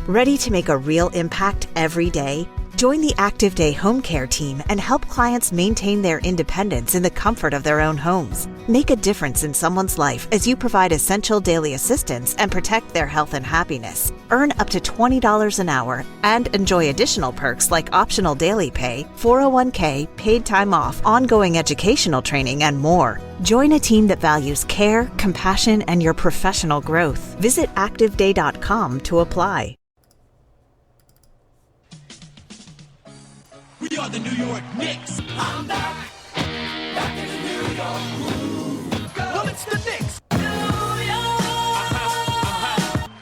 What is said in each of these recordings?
Ready to make a real impact every day? Join the Active Day Home Care team and help clients maintain their independence in the comfort of their own homes. Make a difference in someone's life as you provide essential daily assistance and protect their health and happiness. Earn up to $20 an hour and enjoy additional perks like optional daily pay, 401k, paid time off, ongoing educational training, and more. Join a team that values care, compassion, and your professional growth. Visit activeday.com to apply. We are the New York Knicks. I'm back in the New York groove. Well, it's the Knicks. New York.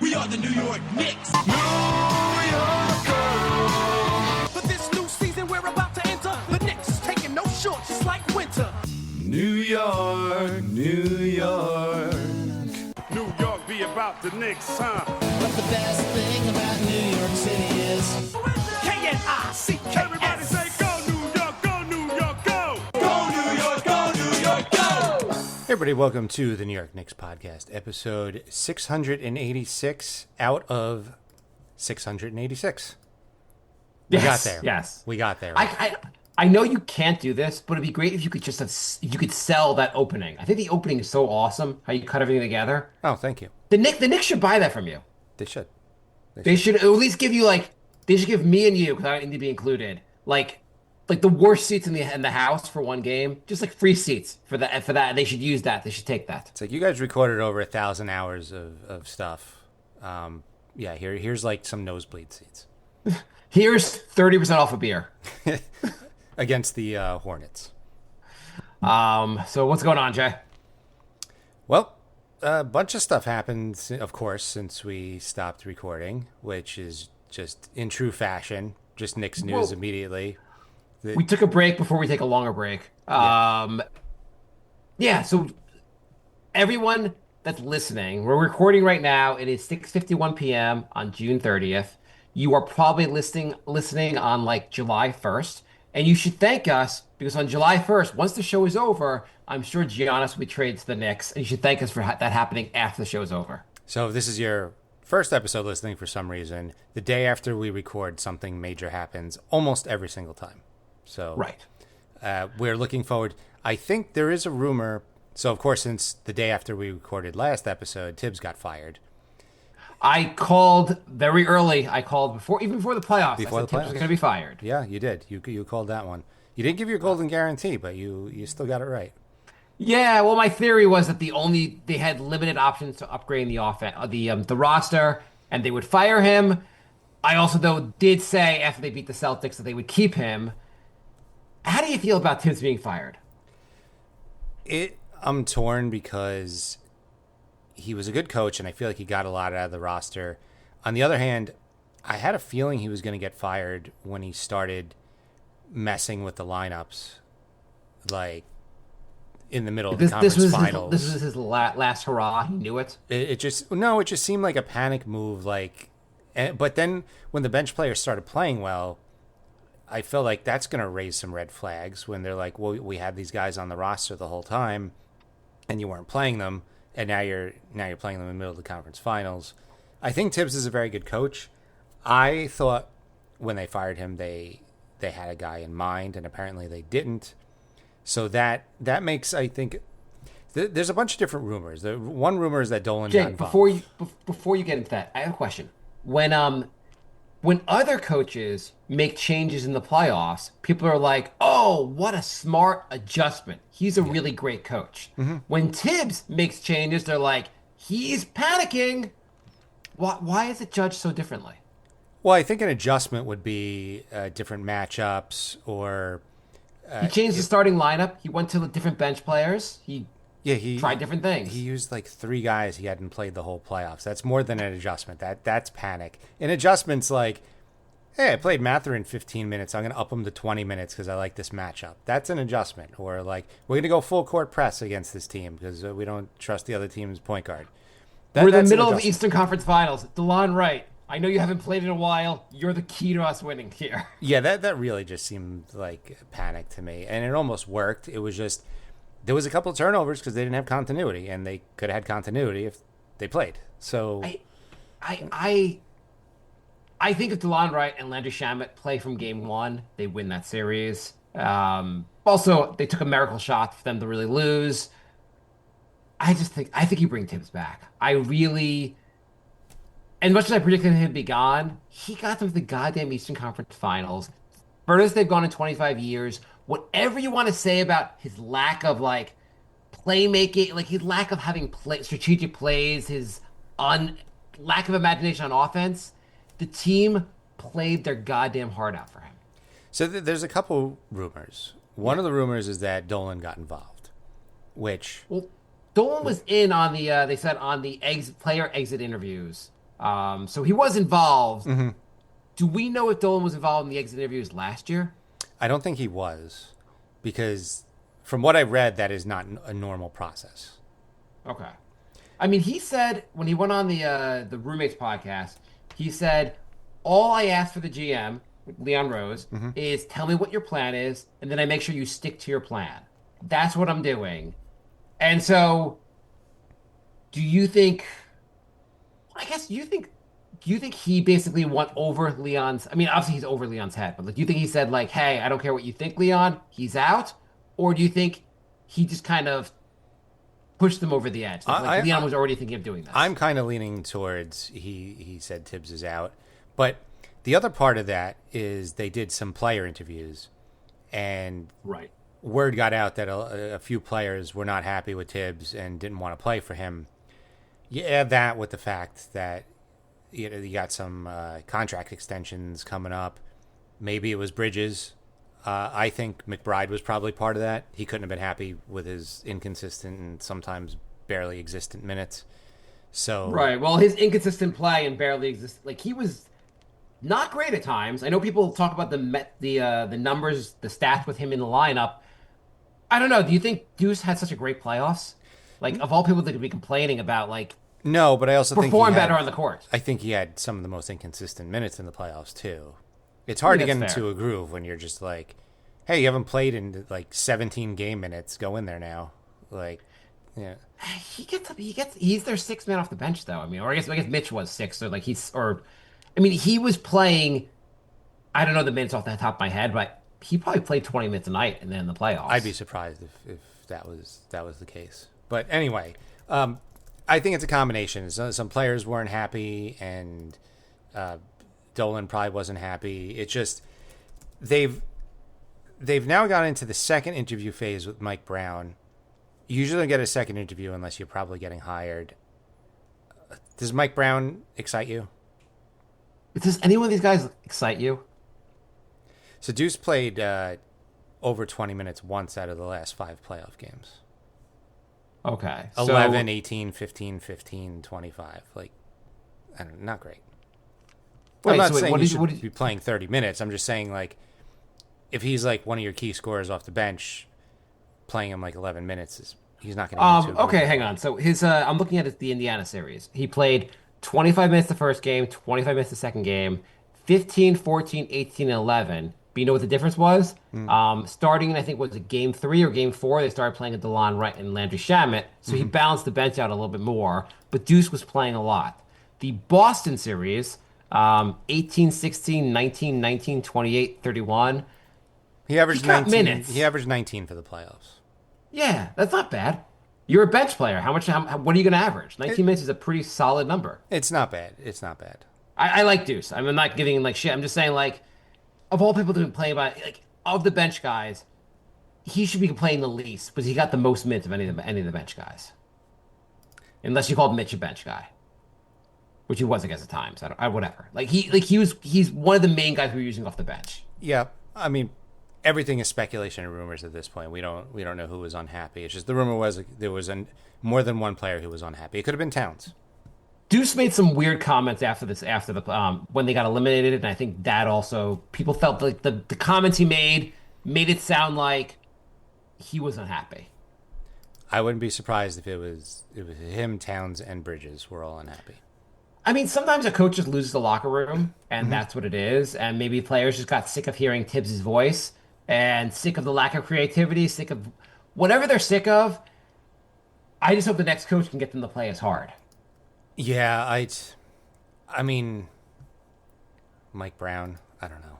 We are the New York Knicks. New York. For this new season we're about to enter, the Knicks taking no shorts just like winter. New York, New York. New York be about the Knicks, huh? But the best thing about New York City is K-N-I-C-K. Everybody say go New York, go New York, go! Go New York, go New York, go! Hey everybody, welcome to the New York Knicks podcast, episode 686 out of 686. We got there. Yes. We got there. I know you can't do this, but it'd be great if you could if you could sell that opening. I think the opening is so awesome, how you cut everything together. Oh, thank you. The Knicks should buy that from you. They should. They should at least give you they should give me and you, because I don't need to be included, like the worst seats in the house for one game, just like free seats for that. They should use that. They should take that. It's like you guys recorded over 1,000 hours of stuff. Yeah, here's like some nosebleed seats. Here's 30% off a beer. Against the Hornets. So what's going on, Jay? Well, a bunch of stuff happened, of course, since we stopped recording, which is just in true fashion, just Knicks news immediately. We took a break before we take a longer break. So everyone that's listening, we're recording right now. It is 6:51 p.m. on June 30th. You are probably listening on like July 1st. And you should thank us because on July 1st, once the show is over, I'm sure Giannis will be traded to the Knicks. And you should thank us for that happening after the show is over. So if this is your first episode listening for some reason, the day after we record, something major happens almost every single time. So right. We're looking forward. I think there is a rumor. So, of course, since the day after we recorded last episode, Tibbs got fired. I called very early. I called before the playoffs. Before I said the playoffs. Tibbs was going to be fired. Yeah, you did. You called that one. You didn't give your golden guarantee, but you still got it right. Yeah, well, my theory was that they had limited options to upgrade the offense, the roster, and they would fire him. I also though did say after they beat the Celtics that they would keep him. How do you feel about Tibbs being fired? I'm torn because he was a good coach, and I feel like he got a lot out of the roster. On the other hand, I had a feeling he was going to get fired when he started messing with the lineups, like in the middle of the conference finals. This was his last hurrah. He knew it. It just seemed like a panic move. But then when the bench players started playing well, I felt like that's going to raise some red flags when they're like, well, we had these guys on the roster the whole time, and you weren't playing them. And now you're playing them in the middle of the conference finals. I think Tibbs is a very good coach. I thought when they fired him, they had a guy in mind, and apparently they didn't. So that makes, I think, there's a bunch of different rumors. The one rumor is that Dolan got involved. Before you get into that, I have a question. When other coaches make changes in the playoffs, people are like, oh, what a smart adjustment. He's a really great coach. Mm-hmm. When Tibbs makes changes, they're like, he's panicking. Why is it judged so differently? Well, I think an adjustment would be different matchups or... he changed the starting lineup. He went to the different bench players. He tried different things. He used like 3 guys he hadn't played the whole playoffs. That's more than an adjustment. That's panic. An adjustment's like, hey, I played Mathurin 15 minutes. I'm going to up him to 20 minutes because I like this matchup. That's an adjustment. Or like, we're going to go full court press against this team because we don't trust the other team's point guard. We're in the middle of the Eastern Conference Finals. DeLon Wright, I know you haven't played in a while. You're the key to us winning here. Yeah, that really just seemed like panic to me. And it almost worked. It was just... There was a couple of turnovers because they didn't have continuity, and they could have had continuity if they played. So I think if DeLon Wright and Landry Shamet play from game one, they win that series. Also, they took a miracle shot for them to really lose. I think you bring Tibbs back. I really, as much as I predicted him to be gone, he got them to the goddamn Eastern Conference Finals. Furthest they've gone in 25 years. Whatever you want to say about his lack of like playmaking, like his lack of having strategic plays, his un lack of imagination on offense, the team played their goddamn heart out for him. So there's a couple rumors. One of the rumors is that Dolan got involved, which Well, Dolan was in on the they said on the player exit interviews. So he was involved. Do we know if Dolan was involved in the exit interviews last year? I don't think he was, because from what I read, that is not a normal process. Okay. I mean, he said when he went on the roommates podcast, he said, "All I ask for the GM, Leon Rose, is tell me what your plan is, and then I make sure you stick to your plan. That's what I'm doing." And so, do you think? I guess you think. Do you think he basically went over Leon's? I mean, obviously he's over Leon's head, but like, do you think he said like, "Hey, I don't care what you think, Leon. He's out," or do you think he just kind of pushed them over the edge? Like Leon was already thinking of doing this. I'm kind of leaning towards he said Tibbs is out, but the other part of that is they did some player interviews, and right. word got out that a few players were not happy with Tibbs and didn't want to play for him. You add that with the fact that you got some contract extensions coming up. Maybe it was Bridges. I think McBride was probably part of that. He couldn't have been happy with his inconsistent and sometimes barely existent minutes. So Right. Well, his inconsistent play and barely exist. Like he was not great at times. I know people talk about the numbers, the stats with him in the lineup. I don't know. Do you think Deuce had such a great playoffs? Like of all people that could be complaining about, like no, but I also think perform better on the court. I think he had some of the most inconsistent minutes in the playoffs too. It's hard to get that's into fair. a groove when you're just like, hey, you haven't played in like 17 game minutes. Go in there now. Like, yeah. He's their sixth man off the bench though. I mean, or I guess Mitch was six, so like I mean, he was playing. I don't know the minutes off the top of my head, but he probably played 20 minutes a night and then in the playoffs. I'd be surprised if that was the case. But anyway, I think it's a combination. Some players weren't happy, and Dolan probably wasn't happy. It's just they've now got into the second interview phase with Mike Brown. You usually don't get a second interview unless you're probably getting hired. Does Mike Brown excite you? Does any one of these guys excite you? So Deuce played over 20 minutes once out of the last 5 playoff games. Okay. 11, 18, 15, 15, 25. Like, I don't know, not great. I'm not saying you should be playing 30 minutes. I'm just saying, like, if he's, like, one of your key scorers off the bench, playing him, like, 11 minutes, he's not going to Okay, hang on. So his I'm looking at the Indiana series. He played 25 minutes the first game, 25 minutes the second game, 15, 14, 18, and 11. But you know what the difference was? Starting in, I think, was it game 3 or game 4, they started playing at DeLon Wright and Landry Shamet, so he balanced the bench out a little bit more, but Deuce was playing a lot. The Boston series, 18, 16, 19, 19, 28, 31. He averaged He got 19. minutes. He averaged 19 for the playoffs. Yeah, that's not bad. You're a bench player. What are you going to average? 19 minutes is a pretty solid number. It's not bad. It's not bad. I like Deuce. I'm not giving him like shit. I'm just saying, like, of all people that have been playing by, like, of the bench guys, he should be playing the least because he got the most minutes of any of the bench guys. Unless you called Mitch a bench guy, which he was, I guess, at times. Whatever. He's one of the main guys we were using off the bench. Yeah, I mean, everything is speculation and rumors at this point. We don't know who was unhappy. It's just the rumor was there was more than one player who was unhappy. It could have been Towns. Deuce made some weird comments after when they got eliminated, and I think that also people felt like the comments he made it sound like he was unhappy. I wouldn't be surprised if it was him, Towns, and Bridges were all unhappy. I mean, sometimes a coach just loses the locker room, and that's what it is. And maybe players just got sick of hearing Tibbs' voice and sick of the lack of creativity, sick of whatever they're sick of. I just hope the next coach can get them to play as hard. Yeah, I mean, Mike Brown. I don't know.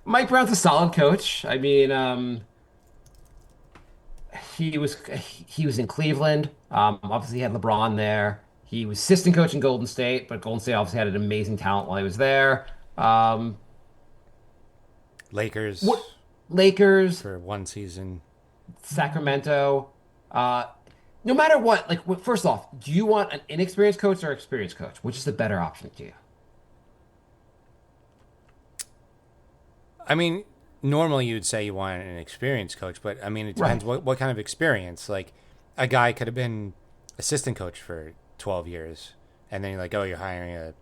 Mike Brown's a solid coach. I mean, he was in Cleveland. Obviously, he had LeBron there. He was assistant coach in Golden State, but Golden State obviously had an amazing talent while he was there. Lakers What Lakers, for one season. Sacramento. No matter what, like first off, do you want an inexperienced coach or experienced coach? Which is the better option to you? I mean, normally you'd say you want an experienced coach, but I mean, it depends Right. what kind of experience. Like, a guy could have been assistant coach for 12 years, and then you're like, oh, you're hiring a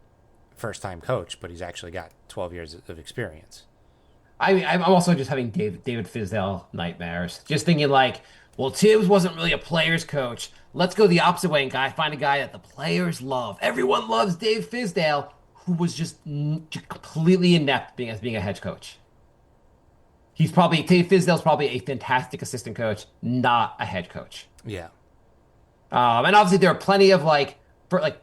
first-time coach, but he's actually got 12 years of experience. I'm also just having David Fizdale nightmares. Just thinking like, well, Tibbs wasn't really a player's coach. Let's go the opposite way and find a guy that the players love. Everyone loves Dave Fizdale, who was just completely inept being a head coach. Dave Fizdale's probably a fantastic assistant coach, not a head coach. Yeah. And obviously there are plenty of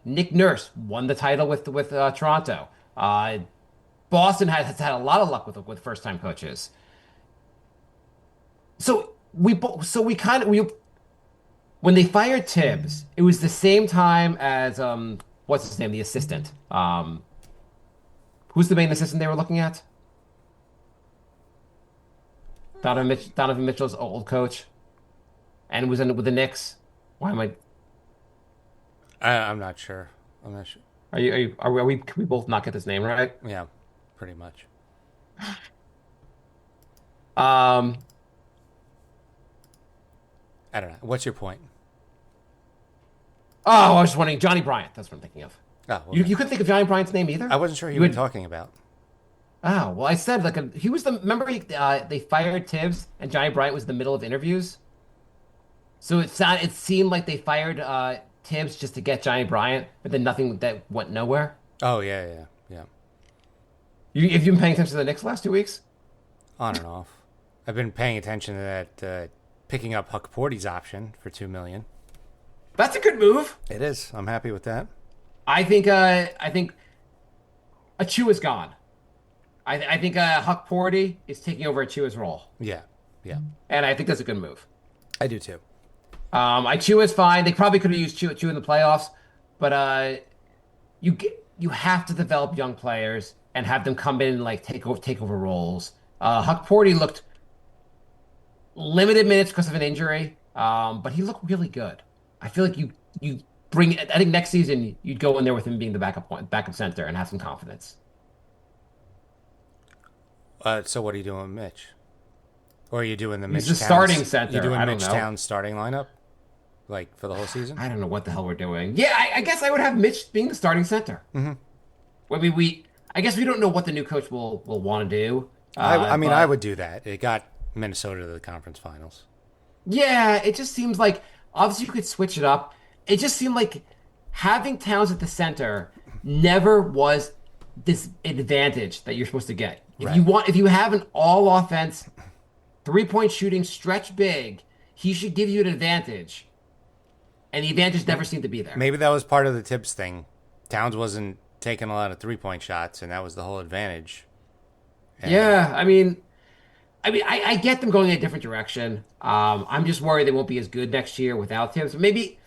Nick Nurse won the title with Toronto. Boston has had a lot of luck with first time coaches. So we kind of when they fired Tibbs, it was the same time as what's his name, the assistant. Who's the main assistant they were looking at? Donovan Mitchell's old coach, and was with the Knicks. Why am I? I'm not sure. I'm not sure. Are we? Can we both not get this name right? Yeah, pretty much. Um, I don't know. What's your point? Oh, I was just wondering. Johnny Bryant. That's what I'm thinking of. Oh, okay. You couldn't think of Johnny Bryant's name either? I wasn't sure you You were would- talking about. Oh, well, I said he was the remember they fired Tibbs and Johnny Bryant was in the middle of interviews. So it seemed like they fired Tibbs just to get Johnny Bryant, but then nothing that went nowhere. Oh, yeah. Have you been paying attention to the Knicks last 2 weeks? On and off. I've been paying attention to that picking up Huck Porty's option for $2 million. That's a good move. It is. I'm happy with that. I think Achua is gone. I think Huck Porty is taking over Achua's role, Yeah. and I think that's a good move. I do too. Achua is fine. They probably could have used Achua in the playoffs, but you have to develop young players and have them come in and like take over roles. Huck Porty looked limited minutes because of an injury, but he looked really good. I feel like you bring. I think next season you'd go in there with him being the backup center, and have some confidence. So what are you doing with Mitch? Or are you doing the Mitch He's the Towns- starting center. You doing I don't Mitch know. Towns starting lineup? Like for the whole season? I don't know what the hell we're doing. Yeah, I guess I would have Mitch being the starting center. Mm-hmm. I mean, I guess we don't know what the new coach will want to do. I mean, but- I would do that. It got Minnesota to the conference finals. Yeah, it just seems like obviously you could switch it up. It just seemed like having Towns at the center never was this advantage that you're supposed to get. If you have an all offense, 3-point shooting, stretch big, he should give you an advantage. And the advantage never seemed to be there. Maybe that was part of the Tibbs thing. Towns wasn't taking a lot of 3-point shots, and that was the whole advantage. And Yeah, I get them going in a different direction. I'm just worried they won't be as good next year without Tibbs. Maybe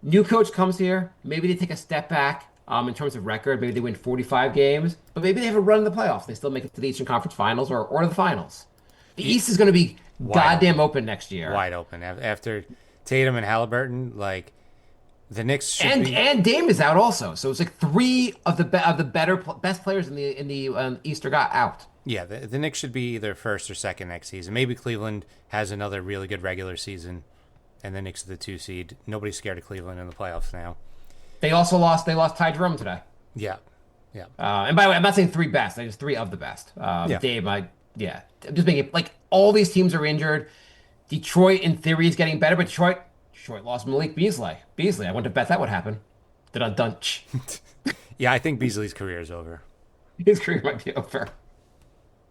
new coach comes here. Maybe they take a step back in terms of record. Maybe they win 45 games, but maybe they have a run in the playoffs. They still make it to the Eastern Conference Finals or to the finals. The East is going to be goddamn open next year. wide open after Tatum and Halliburton. Like the Knicks should be. And Dame is out also, so it's like three of the best players in the East got out. Yeah, the Knicks should be either first or second next season. Maybe Cleveland has another really good regular season, and the Knicks are the 2 seed. Nobody's scared of Cleveland in the playoffs now. They lost Ty Jerome today. Yeah. And by the way, I'm not saying 3 best. I just 3 of the best. Yeah. Dave, I'm just making it like all these teams are injured. Detroit, in theory, is getting better, but Detroit lost Malik Beasley. I wouldn't have bet that would happen. Dun. Yeah, I think Beasley's career is over. His career might be over.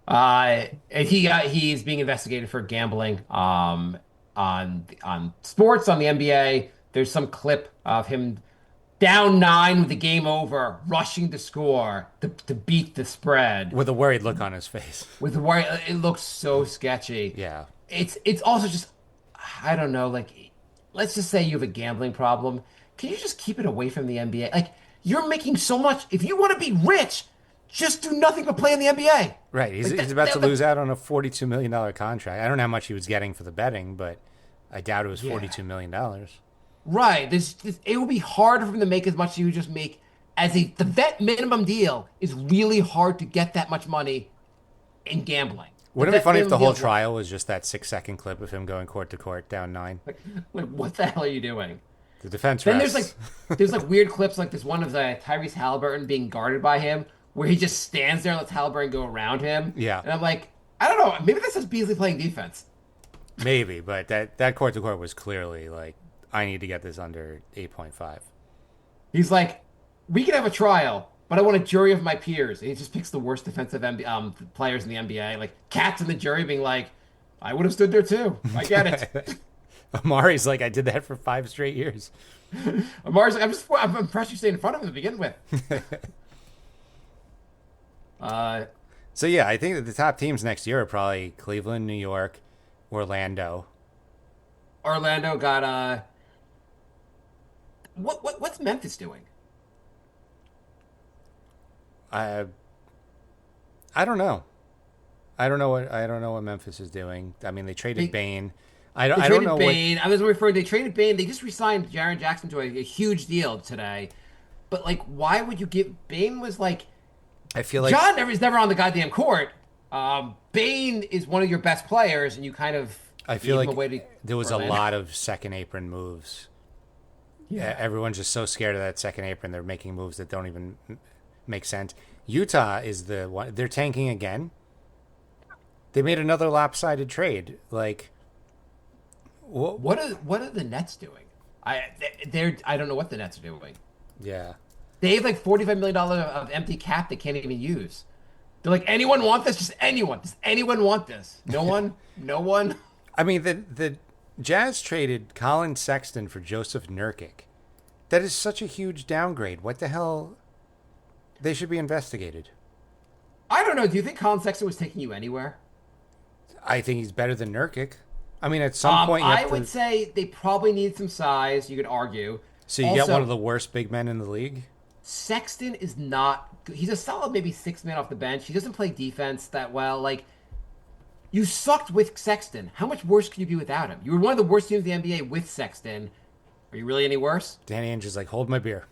And he's being investigated for gambling on sports on the NBA. There's some clip of him down 9 with the game over, rushing to score to beat the spread. With a worried look on his face. With the worry, it looks so sketchy. Yeah. It's also just, I don't know, like, let's just say you have a gambling problem. Can you just keep it away from the NBA? Like, you're making so much. If you want to be rich, just do nothing but play in the NBA. Right. He's, Like, he's about to lose out on a $42 million contract. I don't know how much he was getting for the betting, but I doubt it was $42 million. Right. It would be hard for him to make as much as you would just make as the vet minimum deal is really hard to get that much money in gambling. Wouldn't it be funny if the whole minimum deal- trial was just that 6-second clip of him going court to court down 9? Like, what the hell are you doing? The defense Then refs. there's like weird clips like this one of Tyrese Halliburton being guarded by him where he just stands there and lets Halliburton go around him. Yeah. And I'm like, I don't know, maybe that's just Beasley playing defense. Maybe, but that court to court was clearly like, I need to get this under 8.5. He's like, we can have a trial, but I want a jury of my peers. And he just picks the worst defensive players in the NBA, like cats in the jury being like, I would have stood there too. I get it. Amari's like, I did that for 5 straight years. Amari's like, I'm impressed you stayed in front of him to begin with. So yeah, I think that the top teams next year are probably Cleveland, New York, Orlando. Orlando got what's Memphis doing? I don't know. I don't know what Memphis is doing. I mean, they traded Bane. I don't know Bane. I was referring. They traded Bane. They just re-signed Jaren Jackson to a huge deal today. But like, why would you give Bane? Was like, I feel like John is never on the goddamn court. Bane is one of your best players, and you kind of I feel gave him like away to there was Orlando. a lot of second apron moves. Yeah, everyone's just so scared of that second apron. They're making moves that don't even make sense. Utah is the one. They're tanking again. They made another lopsided trade. Like, What are the Nets doing? I don't know what the Nets are doing. yeah. They have like $45 million of empty cap they can't even use. They're like, anyone want this? Just anyone. Does anyone want this? No one? No one? I mean, the Jazz traded Colin Sexton for Joseph Nurkic. That is such a huge downgrade. What the hell? They should be investigated. I don't know. Do you think Colin Sexton was taking you anywhere? I think he's better than Nurkic. I mean, at some point, you have I would say they probably need some size. You could argue. So you get one of the worst big men in the league? Sexton is not. He's a solid maybe 6 man off the bench. He doesn't play defense that well. Like, you sucked with Sexton. How much worse can you be without him? You were one of the worst teams in the NBA with Sexton. Are you really any worse? Danny Ainge is like, hold my beer.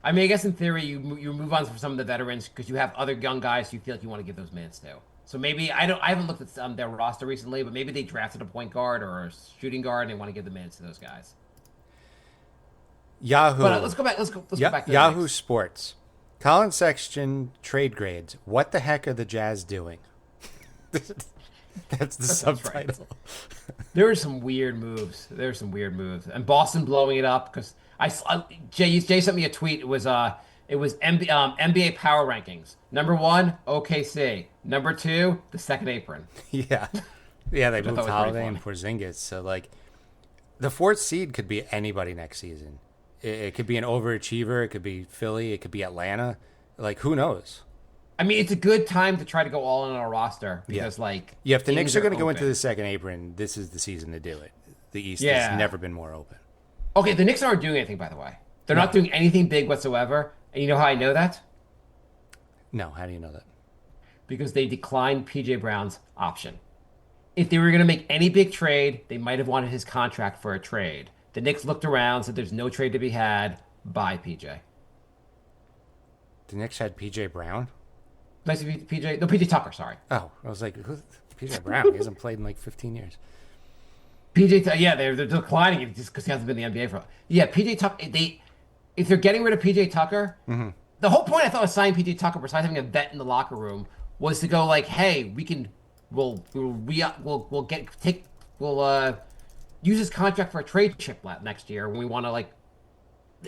I mean, I guess in theory you move on from some of the veterans because you have other young guys you feel like you want to give those minutes to. So maybe I haven't looked at their roster recently, but maybe they drafted a point guard or a shooting guard and they want to give the minutes to those guys. Yahoo. But let's go back. Let's go back to the Yahoo Knicks. Sports. Colin Sexton trade grades. What the heck are the Jazz doing? That's the subtitle. There were some weird moves. And Boston blowing it up because Jay sent me a tweet. It was NBA power rankings. Number 1, OKC. Number 2, the second apron. Yeah. Yeah, they Which I moved thought was Holiday pretty and Porzingis. So, like, the 4th seed could be anybody next season. It could be an overachiever. It could be Philly. It could be Atlanta. Like, who knows? I mean, it's a good time to try to go all in on a roster because, like, Yeah, if the Knicks things are going to go into open. the second apron, this is the season to do it. The East Yeah. has never been more open. Okay, the Knicks aren't doing anything, by the way. They're not doing anything big whatsoever. And you know how I know that? No, how do you know that? Because they declined PJ Brown's option. If they were going to make any big trade, they might have wanted his contract for a trade. The Knicks looked around, said there's no trade to be had. Bye, PJ. The Knicks had P.J. Brown? Nice to meet PJ. No, PJ Tucker, sorry. Oh, I was like, who's P.J. Brown? He hasn't played in like 15 years. Yeah, they're declining it just because he hasn't been in the NBA for. Yeah, PJ Tucker. If they're getting rid of PJ Tucker, the whole point I thought of signing PJ Tucker besides having a vet in the locker room was to go like, hey, we'll use his contract for a trade chip next year when we want to like.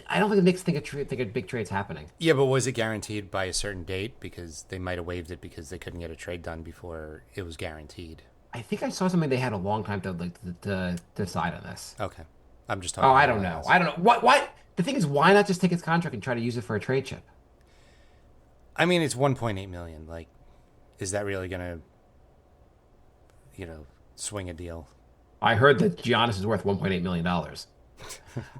I don't think the Knicks think a big trade's happening. Yeah, but was it guaranteed by a certain date? Because they might have waived it because they couldn't get a trade done before it was guaranteed. I think I saw something they had a long time to decide on this. Okay. I'm just talking. Oh, I don't know. I don't know. What? the thing is, why not just take his contract and try to use it for a trade chip? I mean, it's 1.8 million. Like, is that really gonna, swing a deal? I heard that Giannis is worth $1.8 million.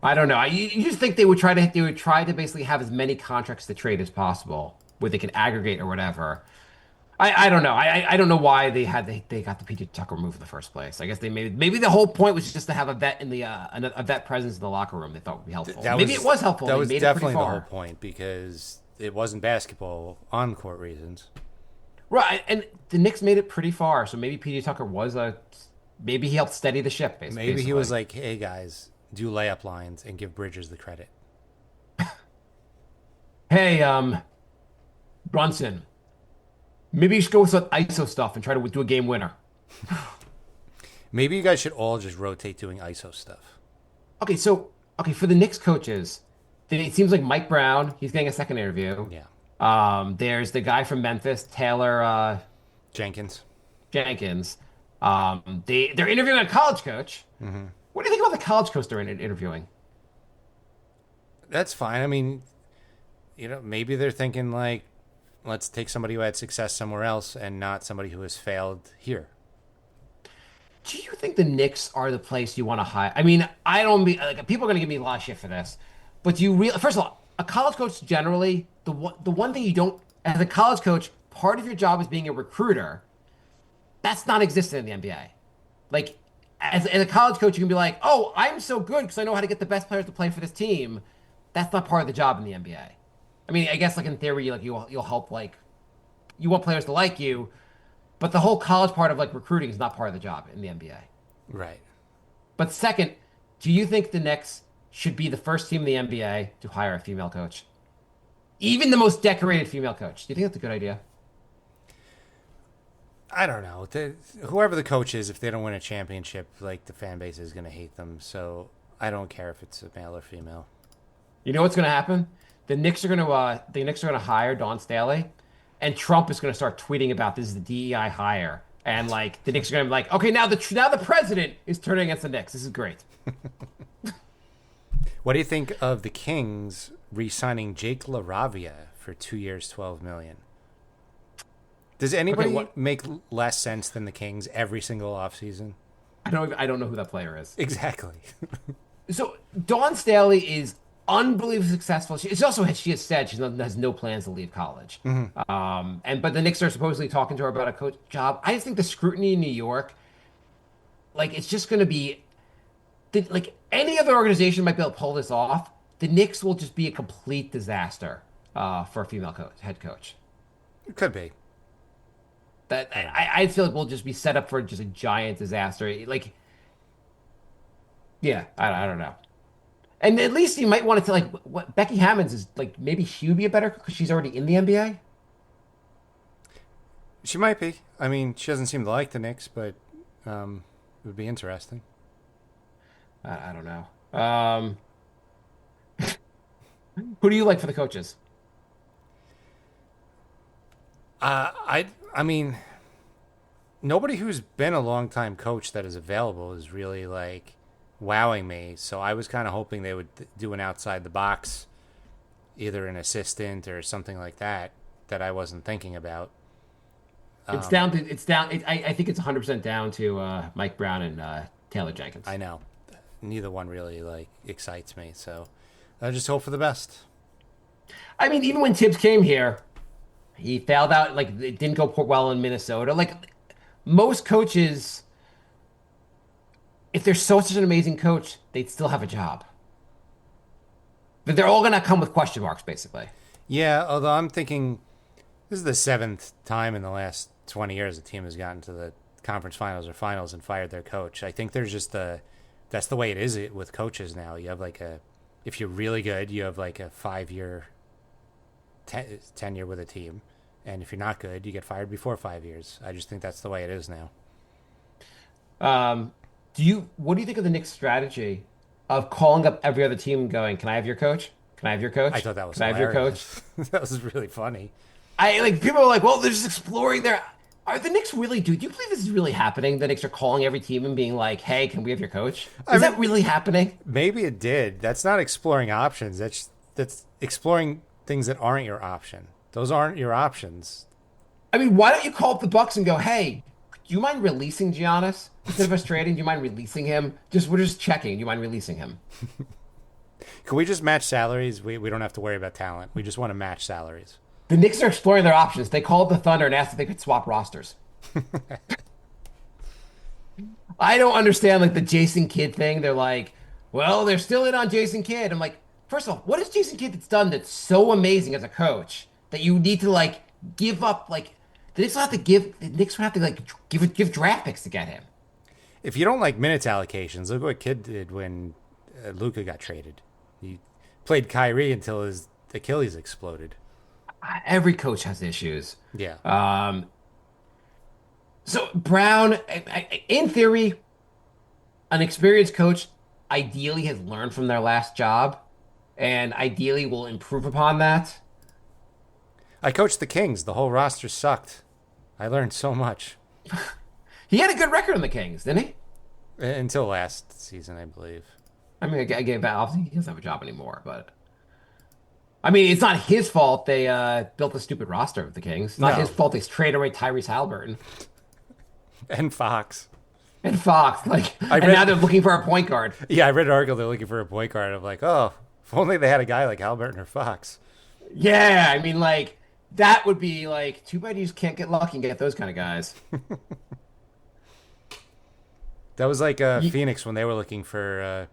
I don't know. You just think they would try to basically have as many contracts to trade as possible, where they can aggregate or whatever. I don't know. I don't know why they got the PJ Tucker move in the first place. I guess they maybe the whole point was just to have a vet in the a vet presence in the locker room. They thought would be helpful. Maybe it was helpful. That They was made it definitely pretty the far. whole point because it wasn't basketball on court reasons. Right, and the Knicks made it pretty far. So maybe PJ Tucker maybe he helped steady the ship. Maybe he was like, "Hey guys, do layup lines and give Bridges the credit." Hey, Brunson, maybe you should go with some ISO stuff and try to do a game winner. Maybe you guys should all just rotate doing ISO stuff. Okay, for the Knicks coaches, it seems like Mike Brown, he's getting a second interview. Yeah, There's the guy from Memphis, Taylor Jenkins. Jenkins. They're interviewing a college coach. Mm-hmm. What do you think about the college coach they're interviewing? That's fine. I mean, maybe they're thinking like, let's take somebody who had success somewhere else and not somebody who has failed here. Do you think the Knicks are the place you want to hire? I mean, I don't be like people are going to give me a lot of shit for this, but do you really? First of all, a college coach generally the one thing you don't as a college coach, part of your job is being a recruiter. That's non-existent in the NBA. Like as a college coach, you can be like, "Oh, I'm so good because I know how to get the best players to play for this team." That's not part of the job in the NBA. I mean, I guess like in theory, like you'll help like you want players to like you, but the whole college part of like recruiting is not part of the job in the NBA. Right. But second, do you think the Knicks should be the first team in the NBA to hire a female coach? Even the most decorated female coach. Do you think that's a good idea? I don't know. Whoever the coach is, if they don't win a championship, like the fan base is going to hate them. So I don't care if it's a male or female. You know what's going to happen? The Knicks are going to hire Dawn Staley, and Trump is going to start tweeting about this is the DEI hire, and like the Knicks are going to be like, okay, now the president is turning against the Knicks. This is great. What do you think of the Kings re-signing Jake LaRavia for 2 years, $12 million? Does anybody make less sense than the Kings every single offseason? I don't know who that player is. Exactly. So Dawn Staley is unbelievably successful. She has said she has no plans to leave college. Mm-hmm. But the Knicks are supposedly talking to her about a coach job. I just think the scrutiny in New York, like it's just going to be, like any other organization might be able to pull this off. The Knicks will just be a complete disaster for a female head coach. It could be. That I feel like we'll just be set up for just a giant disaster. Like, yeah, I don't know. And at least you might want to like what Becky Hammonds is like. Maybe she would be a better because she's already in the NBA. She might be. I mean, she doesn't seem to like the Knicks, but it would be interesting. I don't know. Who do you like for the coaches? I mean, nobody who's been a long time coach that is available is really like wowing me. So I was kind of hoping they would do an outside the box, either an assistant or something like that I wasn't thinking about. It's down. I think it's 100% down to Mike Brown and Taylor Jenkins. I know. Neither one really like excites me. So I just hope for the best. I mean, even when Tibbs came here, he failed out. Like it didn't go well in Minnesota. Like most coaches, if they're such an amazing coach, they'd still have a job. But they're all gonna come with question marks, basically. Yeah, although I'm thinking this is the 7th time in the last 20 years a team has gotten to the conference finals or finals and fired their coach. I think there's just that's the way it is with coaches now. You have if you're really good, you have like a 5-year tenure with a team. And if you're not good, you get fired before 5 years. I just think that's the way it is now. What do you think of the Knicks' strategy of calling up every other team and going, "Can I have your coach? Can I have your coach? I thought that was Can I have your coach?" That was really funny. People are like, "Well, they're just exploring their." Are the Knicks really, do you believe this is really happening? The Knicks are calling every team and being like, hey, can we have your coach? Is that really happening? Maybe it did. That's not exploring options. That's exploring things that aren't your option. Those aren't your options. I mean, why don't you call up the Bucks and go, hey, do you mind releasing Giannis? Instead of us trading, do you mind releasing him? We're just checking. Do you mind releasing him? Can we just match salaries? We don't have to worry about talent. We just want to match salaries. The Knicks are exploring their options. They called the Thunder and asked if they could swap rosters. I don't understand like the Jason Kidd thing. They're like, well, they're still in on Jason Kidd. I'm like, first of all, what has Jason Kidd that's done that's so amazing as a coach that you need to like give up like the Knicks will have to give the Knicks would have to like give draft picks to get him. If you don't like minutes allocations, look what Kidd did when Luka got traded. He played Kyrie until his Achilles exploded. Every coach has issues. Yeah. So Brown, in theory, an experienced coach ideally has learned from their last job, and ideally will improve upon that. I coached the Kings. The whole roster sucked. I learned so much. He had a good record on the Kings, didn't he? Until last season, I believe. I mean, I gave that. Obviously, he doesn't have a job anymore, but I mean, it's not his fault they built a stupid roster of the Kings. It's not his fault they traded away Tyrese Halliburton And Fox. and Fox. Now they're looking for a point guard. Yeah, I read an article. They're looking for a point guard. I'm like, oh, if only they had a guy like Halliburton or Fox. Yeah, I mean, like that would be like too bad you just can't get lucky and get those kind of guys. That was like Phoenix when they were looking for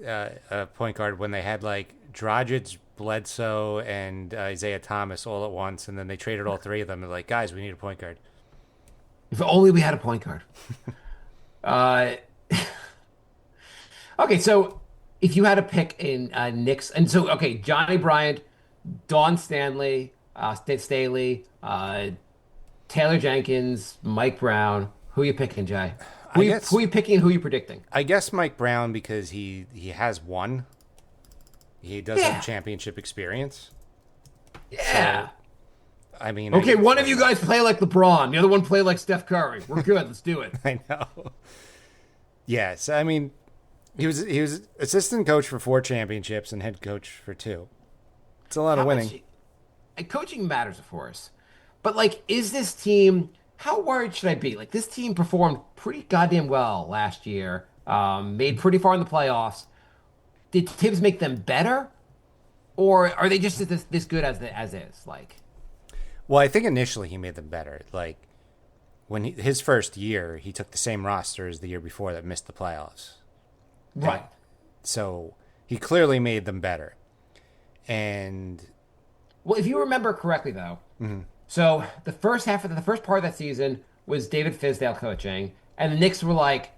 a point guard when they had like Dragic, Bledsoe, and Isaiah Thomas all at once, and then they traded all three of them. They're like, guys, we need a point guard. If only we had a point guard. Okay, so if you had to pick in Knicks, and so okay, Johnny Bryant, Don Stanley, Staley, Taylor Jenkins, Mike Brown. Who are you picking, Jay? Who are you picking and who are you predicting? I guess Mike Brown because he has won. He does have championship experience. Yeah. So, I mean, okay, one of you guys play like LeBron, the other one play like Steph Curry. We're good. Let's do it. I know. Yes, I mean, he was assistant coach for 4 championships and head coach for 2. It's a lot of winning. Coaching matters, of course, but like, is this team? How worried should I be? Like, this team performed pretty goddamn well last year. Made pretty far in the playoffs. Did Tibbs make them better, or are they just this good as is? Like, well, I think initially he made them better. Like when his first year, he took the same roster as the year before that missed the playoffs. right? So he clearly made them better. And Well, if you remember correctly, though, so the first part of that season was David Fizdale coaching, and the Knicks were like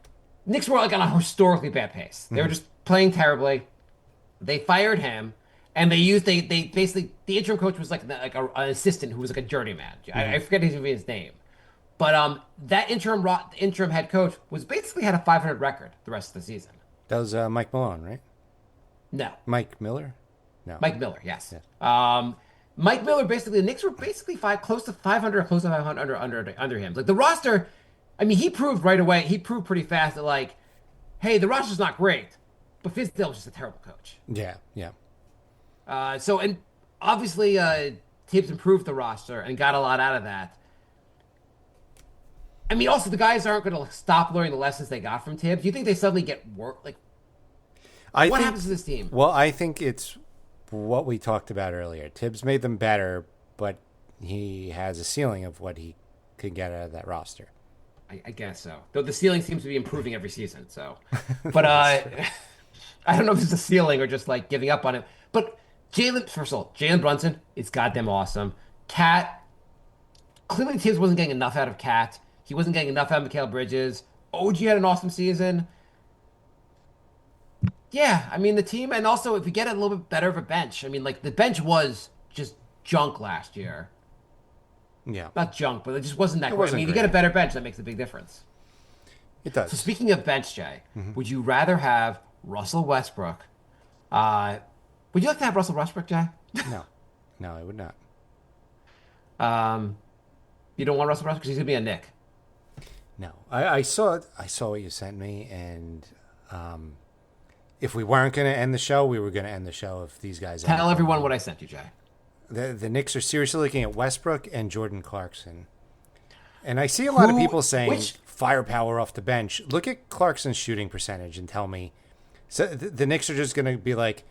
on a historically bad pace. They were just playing terribly. They fired him, and they basically the interim coach was like an assistant who was like a journeyman. I forget his name, but that interim head coach was basically had a 500 record the rest of the season. that was Mike Malone, right? No, Mike Miller? No. Mike Miller, yes. Yeah. Mike Miller, basically, the Knicks were basically close to 500 under him. Like, the roster, I mean, he proved right away, he proved pretty fast that, like, hey, the roster's not great, but Fizdale was just a terrible coach. Yeah, yeah. And obviously, Tibbs improved the roster and got a lot out of that. I mean, also, the guys aren't going to stop learning the lessons they got from Tibbs. You think they suddenly get work? Like, what happens to this team? Well, I think it's what we talked about earlier. Tibbs made them better, but he has a ceiling of what he could get out of that roster. I guess so. Though the ceiling seems to be improving every season. So, but I don't know if it's a ceiling or just like giving up on it. But Jalen Brunson is goddamn awesome. Cat, clearly Tibbs wasn't getting enough out of Cat. He wasn't getting enough out of Mikal Bridges. OG had an awesome season. Yeah, I mean, the team, and also if we get a little bit better of a bench, I mean, like, the bench was just junk last year. Yeah. Not junk, but it just wasn't that great. Wasn't I mean, great. you get a better bench, that makes a big difference. It does. So speaking of bench, Jay, would you rather have Russell Westbrook? Would you like to have Russell Westbrook, Jay? No. No, I would not. You don't want Russell Westbrook because he's gonna be a Knick. No, I saw what you sent me, and if we weren't going to end the show, we were going to end the show if these guys. Tell everyone what I sent you, Jay. The Knicks are seriously looking at Westbrook and Jordan Clarkson, and I see a lot of people saying firepower off the bench. Look at Clarkson's shooting percentage and tell me. So the Knicks are just going to be like,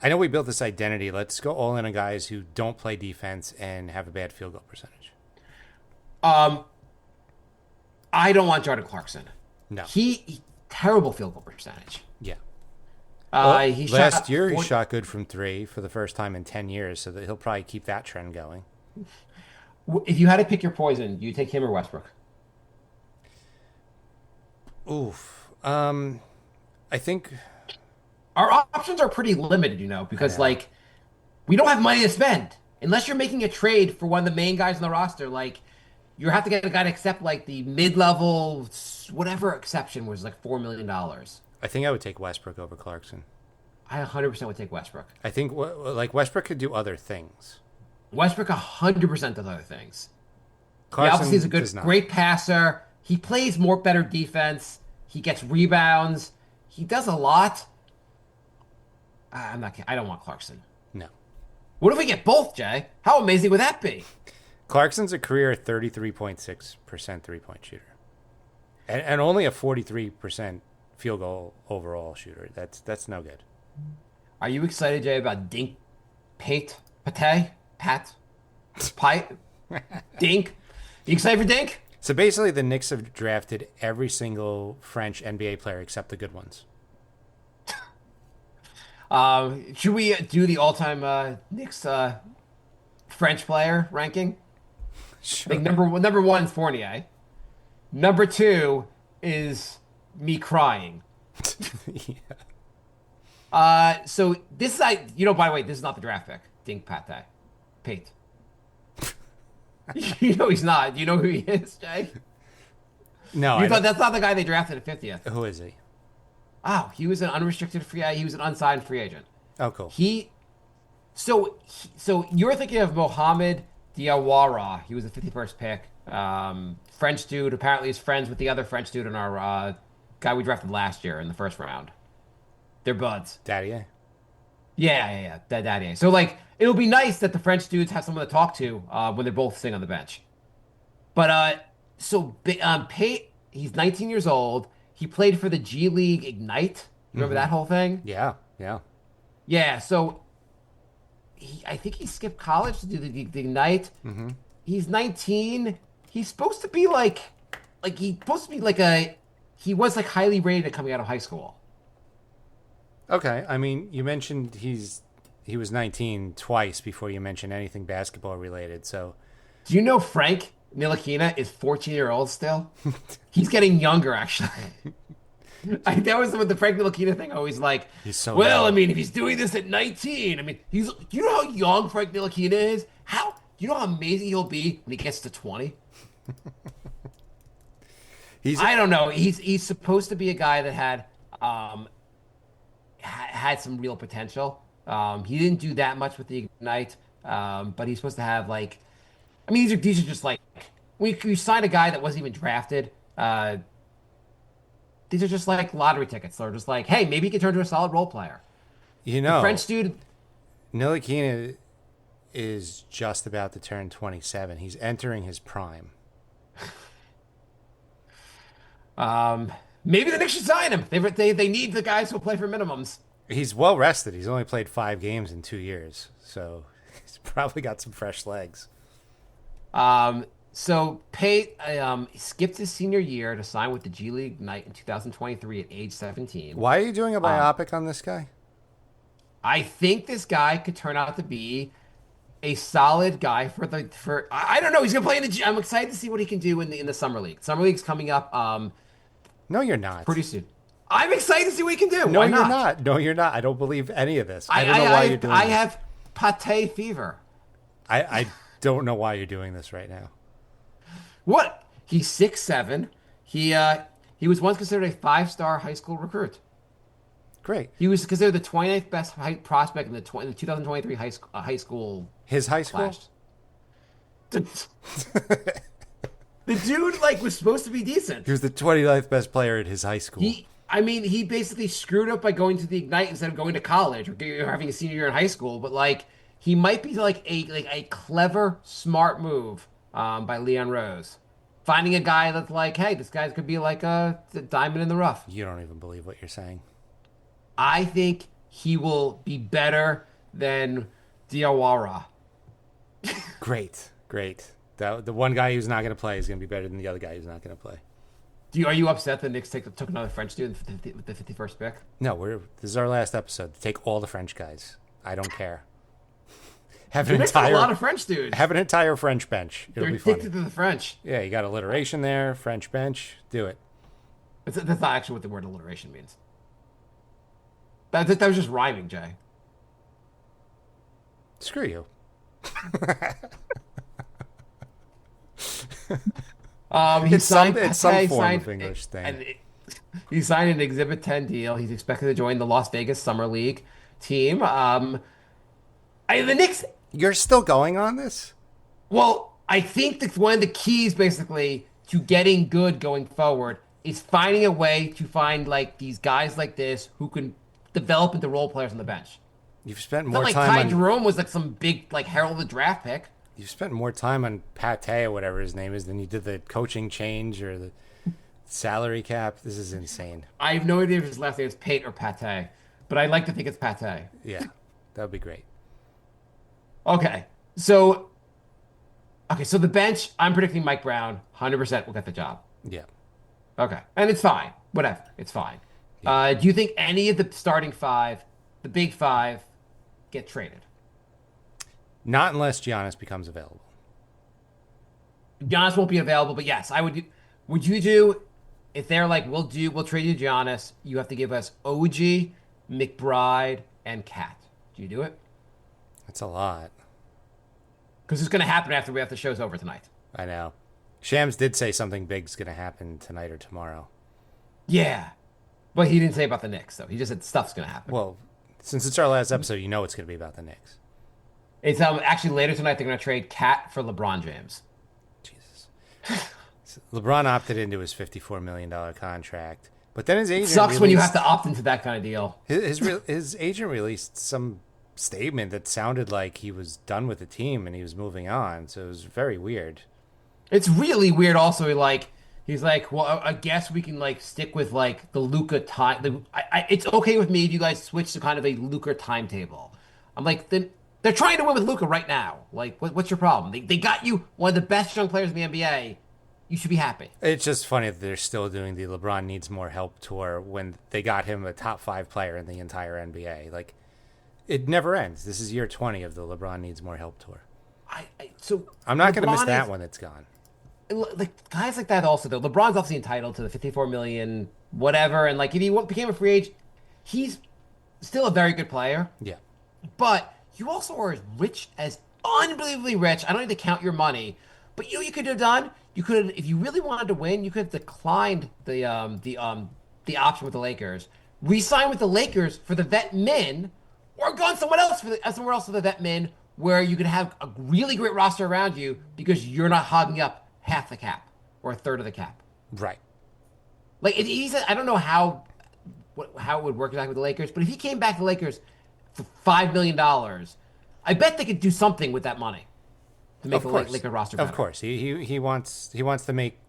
I know we built this identity. Let's go all in on guys who don't play defense and have a bad field goal percentage. I don't want Jordan Clarkson. No, he terrible field goal percentage. Yeah. He Last year, he shot good from three for the first time in 10 years, so that he'll probably keep that trend going. If you had to pick your poison, you take him or Westbrook? Oof. I think Our options are pretty limited, because like we don't have money to spend unless you're making a trade for one of the main guys on the roster. Like you have to get a guy to accept like the mid-level, whatever exception was like $4 million. I think I would take Westbrook over Clarkson. I 100% would take Westbrook. I think like Westbrook could do other things. Westbrook 100% does other things. Clarkson Obviously, he's a does not. great passer. He plays better defense. He gets rebounds. He does a lot. I'm not kidding. I don't want Clarkson. No. What if we get both, Jay? How amazing would that be? Clarkson's a career 33.6% three-point shooter. And only a 43% field goal overall shooter. That's no good. Are you excited, Jay, about Dink, Pate, Dink? You excited for Dink? So basically, the Knicks have drafted every single French NBA player except the good ones. Should we do the all-time Knicks French player ranking? Sure. I think number one is Fournier. Number two is me crying. Yeah. So this is by the way, this is not the draft pick. Dink Pate. He's not. Do you know who he is, Jay? No, You thought that's not the guy they drafted at 50th. Who is he? Oh, he was an unrestricted free agent. He was an unsigned free agent. Oh, cool. So you're thinking of Mohamed Diawara. He was the 51st pick. French dude. Apparently, he's friends with the other French dude in our guy we drafted last year in the first round. They're buds. Daddy, eh? Yeah. That. So like, it'll be nice that the French dudes have someone to talk to when they're both sitting on the bench. But Pate, he's 19 years old. He played for the G League Ignite. Remember that whole thing? Yeah. Yeah. So I think he skipped college to do the Ignite. Mm-hmm. He's 19. He's supposed to be he was like highly rated coming out of high school. Okay. I mean, you mentioned he was 19 twice before you mentioned anything basketball related. So, do you know Frank Ntilikina is 14-year-old still? He's getting younger, actually. That was with the Frank Ntilikina thing. I was like, he's so well, young. I mean, if he's doing this at 19, I mean, you know how young Frank Ntilikina is? You know how amazing he'll be when he gets to 20? I don't know. He's supposed to be a guy that had some real potential. He didn't do that much with the Ignite, but he's supposed to have these are just like when you sign a guy that wasn't even drafted. These are just like lottery tickets. They're just like, hey, maybe he can turn into a solid role player. The French dude. Ntilikina is just about to turn 27. He's entering his prime. Maybe the Knicks should sign him. They need the guys who play for minimums. He's well rested. He's only played 5 games in 2 years, so he's probably got some fresh legs. So Pate skipped his senior year to sign with the G League Ignite in 2023 at age 17. Why are you doing a biopic on this guy? I think this guy could turn out to be a solid guy for I don't know. He's gonna play in the. I'm excited to see what he can do in the summer league. Summer league's coming up. No, you're not. Pretty soon. I'm excited to see what he can do. No, Why you're not? not. No, you're not. I don't believe any of this. I don't know why you're doing this. I have pate fever. I don't know why you're doing this right now. What? He's 6'7". He was once considered a 5-star high school recruit. Great. He was considered the 29th best prospect in the 2023 high school. His high school? Class. dude like was supposed to be decent. He was the 29th best player at his high school. He basically screwed up by going to the Ignite instead of going to college or having a senior year in high school. But like, he might be like a clever, smart move by Leon Rose, finding a guy that's like, hey, this guy could be like a diamond in the rough. You don't even believe what you're saying. I think he will be better than Diawara. Great. The one guy who's not going to play is going to be better than the other guy who's not going to play. Are you upset that Knicks took another French dude with the 51st pick? No, this is our last episode. Take all the French guys. I don't care. Have The an Knicks have entire a lot of French dudes. have an entire French bench. It'll They're be funny. addicted to the French. Yeah, you got alliteration there, French bench. Do it. That's not actually what the word alliteration means. That was just rhyming, Jay. Screw you. It's some form of English thing. He signed an Exhibit 10 deal. He's expected to join the Las Vegas Summer League team. The Knicks. You're still going on this? Well, I think that one of the keys, basically, to getting good going forward is finding a way to find like these guys like this who can develop into role players on the bench. You've spent It's more not like time Ty on. Jerome was like some big like heralded draft pick. You've spent more time on Pate or whatever his name is than you did the coaching change or the salary cap. This is insane. I have no idea if his last name is Pate or Pate, but I like to think it's Pate. Yeah, that would be great. Okay, so the bench. I'm predicting Mike Brown 100% will get the job. Yeah. Okay, and it's fine. Whatever, it's fine. Do you think any of the starting five, the big five, get traded? Not unless Giannis becomes available. Giannis won't be available, but yes, I would. Would you do if they're like, we'll trade you Giannis. You have to give us OG, McBride, and Cat. Do you do it? That's a lot. Because it's going to happen after the show's over tonight. I know. Shams did say something big's going to happen tonight or tomorrow. Yeah, but he didn't say about the Knicks though. He just said stuff's going to happen. Well, since it's our last episode, you know it's going to be about the Knicks. It's actually later tonight. They're going to trade Cat for LeBron James. Jesus. LeBron opted into his $54 million contract, but then his agent Sucks when you have to opt into that kind of deal. His agent released some statement that sounded like he was done with the team and he was moving on. So it was very weird. It's really weird. Also, like he's like, well, I guess we can like stick with like the Luka time. It's okay with me if you guys switch to kind of a Luka timetable. I'm like, they're trying to win with Luka right now. Like, what's your problem? They got you one of the best young players in the NBA. You should be happy. It's just funny that they're still doing the LeBron needs more help tour when they got him a top 5 player in the entire NBA. Like, it never ends. This is year 20 of the LeBron needs more help tour. So I'm not going to miss LeBron that one that's gone. Like guys like that also though. LeBron's obviously entitled to the $54 million, whatever. And like if he became a free agent, he's still a very good player. Yeah. But you also are as unbelievably rich. I don't need to count your money, but you could have done. You could have, if you really wanted to win, you could have declined the option with the Lakers, re-signed with the Lakers for the vet min, or gone somewhere else for the vet min, where you could have a really great roster around you because you're not hogging up half the cap or a third of the cap. Right. Like I don't know how it would work exactly with the Lakers, but if he came back to the Lakers for $5 million, I bet they could do something with that money to make the Lakers roster better. Of course, he wants to make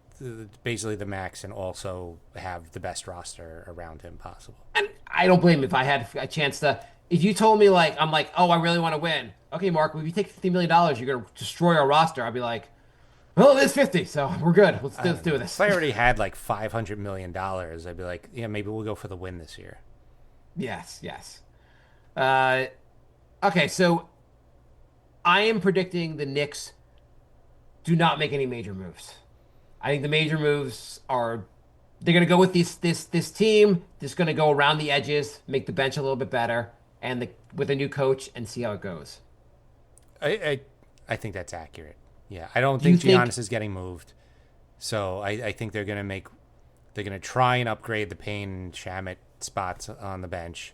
basically the max and also have the best roster around him possible. And I don't blame him if I had a chance to. If you told me I'm like, oh, I really want to win. Okay, Mark, if you take $50 million, you're gonna destroy our roster. I'd be like, well, it is 50, so we're good. Let's do this. If I already had like $500 million, I'd be like, yeah, maybe we'll go for the win this year. Yes. Okay, so I am predicting the Knicks do not make any major moves. I think the major moves are they're going to go with this team. Just going to go around the edges, make the bench a little bit better, and with a new coach and see how it goes. I think that's accurate. Yeah, I don't think Giannis is getting moved, so I think they're going to try and upgrade the Payne and Shamet spots on the bench,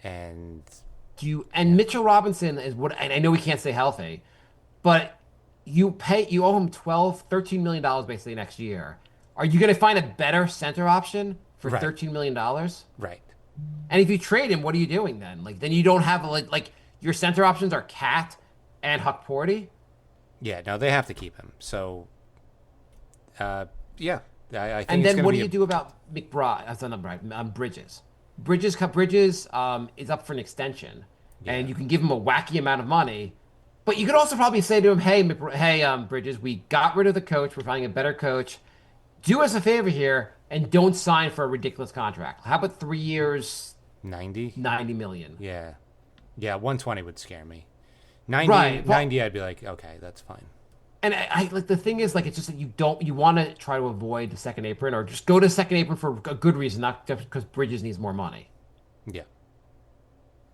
and Mitchell Robinson is what, and I know he can't stay healthy, but you owe him 12, $13 million basically next year. Are you going to find a better center option for Right. $13 million? Right. And if you trade him, what are you doing then? Like then you don't have like your center options are Cat and Huck Porty. Yeah, no, they have to keep him. So, yeah, I think And it's then going what to do be you do about McBride? That's not right. Bridges. Bridges is up for an extension, and Yeah. you can give him a wacky amount of money. But you could also probably say to him, "Hey, Bridges, we got rid of the coach. We're finding a better coach. Do us a favor here and don't sign for a ridiculous contract. How about 3 years, 90. 90 million?" Yeah, yeah, 120 would scare me. 90, Right. Well, 90, I'd be like, okay, that's fine. and I like the thing is like it's just that you want to try to avoid the second apron or just go to second apron for a good reason, not just because Bridges needs more money. Yeah,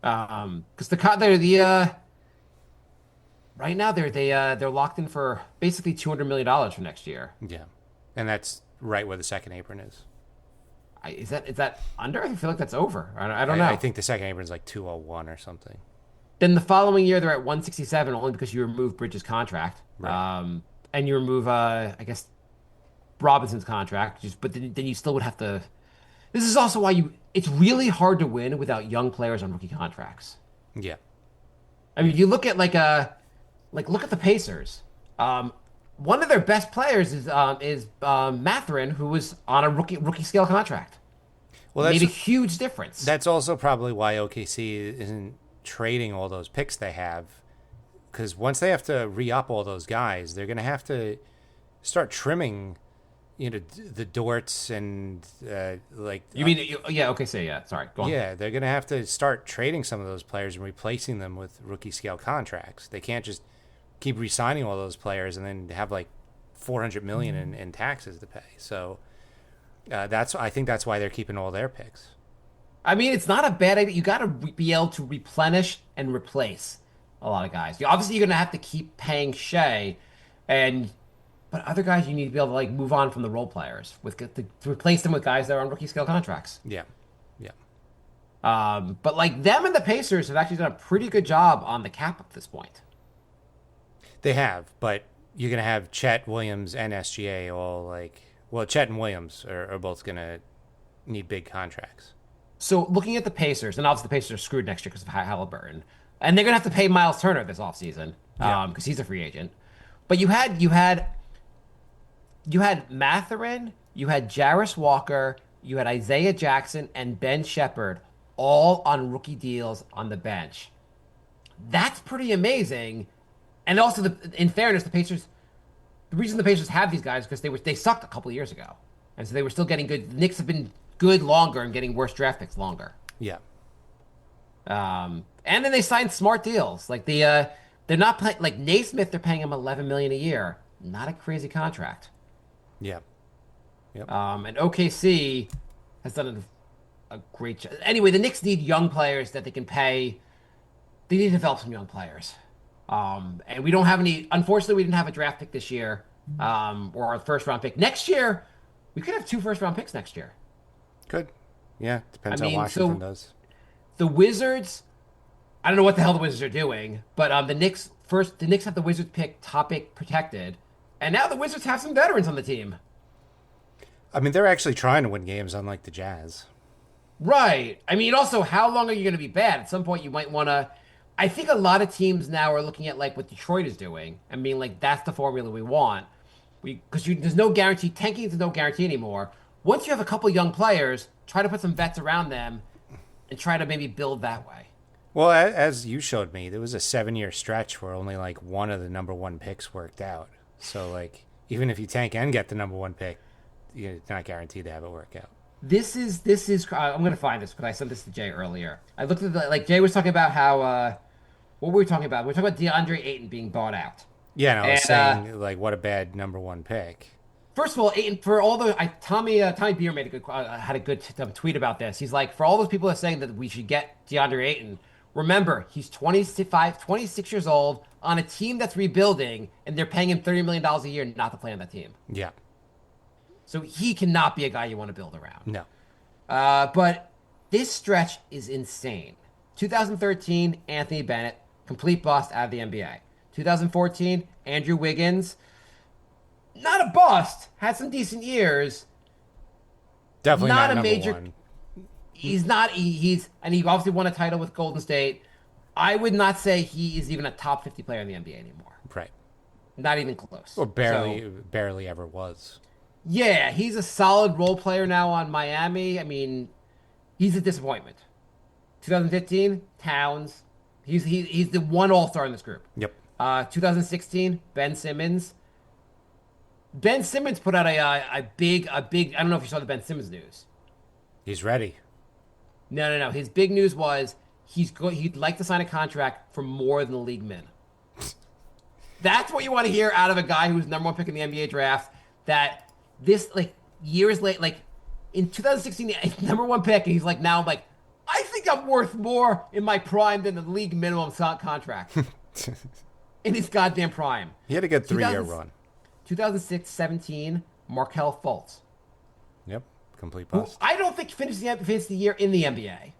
Because the right now they're locked in for basically $200 million for next year. yeah, and that's right where the second apron is. Is that under? I feel like that's over. I don't know. I think the second apron is like 201 or something. Then the following year they're at 167 only because you remove Bridges' contract, Right. and you remove I guess Robinson's contract. But then you still would have to. This is also why it's really hard to win without young players on rookie contracts. Yeah, I mean, you look at look at the Pacers. One of their best players is Matherin, who was on a rookie scale contract. well, Made a huge difference. that's also probably why OKC isn't trading all those picks they have, because once they have to re-up all those guys, they're going to have to start trimming, the Dorts and You mean yeah? Okay, say yeah. Sorry, go on. yeah, they're going to have to start trading some of those players and replacing them with rookie scale contracts. They can't just keep re-signing all those players and then have like 400 million in taxes to pay. So I think that's why they're keeping all their picks. I mean, it's not a bad idea. You got to be able to replenish and replace a lot of guys. Obviously, you're going to have to keep paying Shea, but other guys you need to be able to like move on from the role players to replace them with guys that are on rookie scale contracts. Yeah, yeah, But like them and the Pacers have actually done a pretty good job on the cap at this point. they have. But you're going to have Chet, Williams, and SGA all like. Well, Chet and Williams are both going to need big contracts. So looking at the Pacers, and obviously the Pacers are screwed next year because of Halliburton, and they're gonna have to pay Miles Turner this offseason Yeah. because he's a free agent. But you had Matherin, you had Jarris Walker, you had Isaiah Jackson, and Ben Shepherd all on rookie deals on the bench. That's pretty amazing. And also, in fairness, the reason the Pacers have these guys is because they sucked a couple of years ago, and so they were still getting good. The Knicks have been good longer and getting worse draft picks longer. Yeah, And then they signed smart deals. Like they're not paying like Naismith. They're paying him $11 million a year. Not a crazy contract. yeah, yep. And OKC has done a great job. Anyway, the Knicks need young players that they can pay. They need to develop some young players. And we don't have any. Unfortunately, we didn't have a draft pick this year, or our first round pick. Next year, we could have 2 first round picks next year. Good. Yeah, depends I mean, how Washington so- does. The Wizards, I don't know what the hell the Wizards are doing, but the Knicks have the Wizards pick topic protected, and now the Wizards have some veterans on the team. I mean, they're actually trying to win games, unlike the Jazz. Right. I mean, also, how long are you going to be bad? At some point, you might want to. I think a lot of teams now are looking at like what Detroit is doing and being like, that's the formula we want. Because there's no guarantee. Tanking is no guarantee anymore. Once you have a couple young players, try to put some vets around them and try to maybe build that way. Well, as you showed me, there was a 7-year stretch where only like one of the number 1 picks worked out. So like, even if you tank and get the number 1 pick, you're not guaranteed to have it work out. This is. I'm gonna find this because I sent this to Jay earlier. I looked at like Jay was talking about how. What were we talking about? We were talking about DeAndre Ayton being bought out. Yeah, and I was And, saying like, what a bad number 1 pick. First of all, Ayton, for all the Tommy Beer made a good had a good tweet about this. He's like, for all those people that are saying that we should get DeAndre Ayton, remember he's 26 years old on a team that's rebuilding, and they're paying him $30 million a year not to play on that team. Yeah. So he cannot be a guy you want to build around. No. But this stretch is insane. 2013, Anthony Bennett, complete bust out of the NBA. 2014, Andrew Wiggins. Not a bust. Had some decent years. Definitely not Not a number major. one. He's not. And he obviously won a title with Golden State. I would not say he is even a top 50 player in the NBA anymore. Right. Not even close. Or So, barely ever was. yeah, he's a solid role player now on Miami. I mean, he's a disappointment. 2015, Towns. He's the one All-Star in this group. Yep. 2016, Ben Simmons. Ben Simmons put out a big. I don't know if you saw the Ben Simmons news. He's ready. No. His big news was he'd like to sign a contract for more than the league min. That's what you want to hear out of a guy who's number one pick in the NBA draft. That this years late, in 2016, number one pick, and he's like now like I think I'm worth more in my prime than the league minimum contract in his goddamn prime. He had a good 3-year run. 2006-17, Markelle Fultz. Yep. Complete Who bust. I don't think finished the year in the NBA.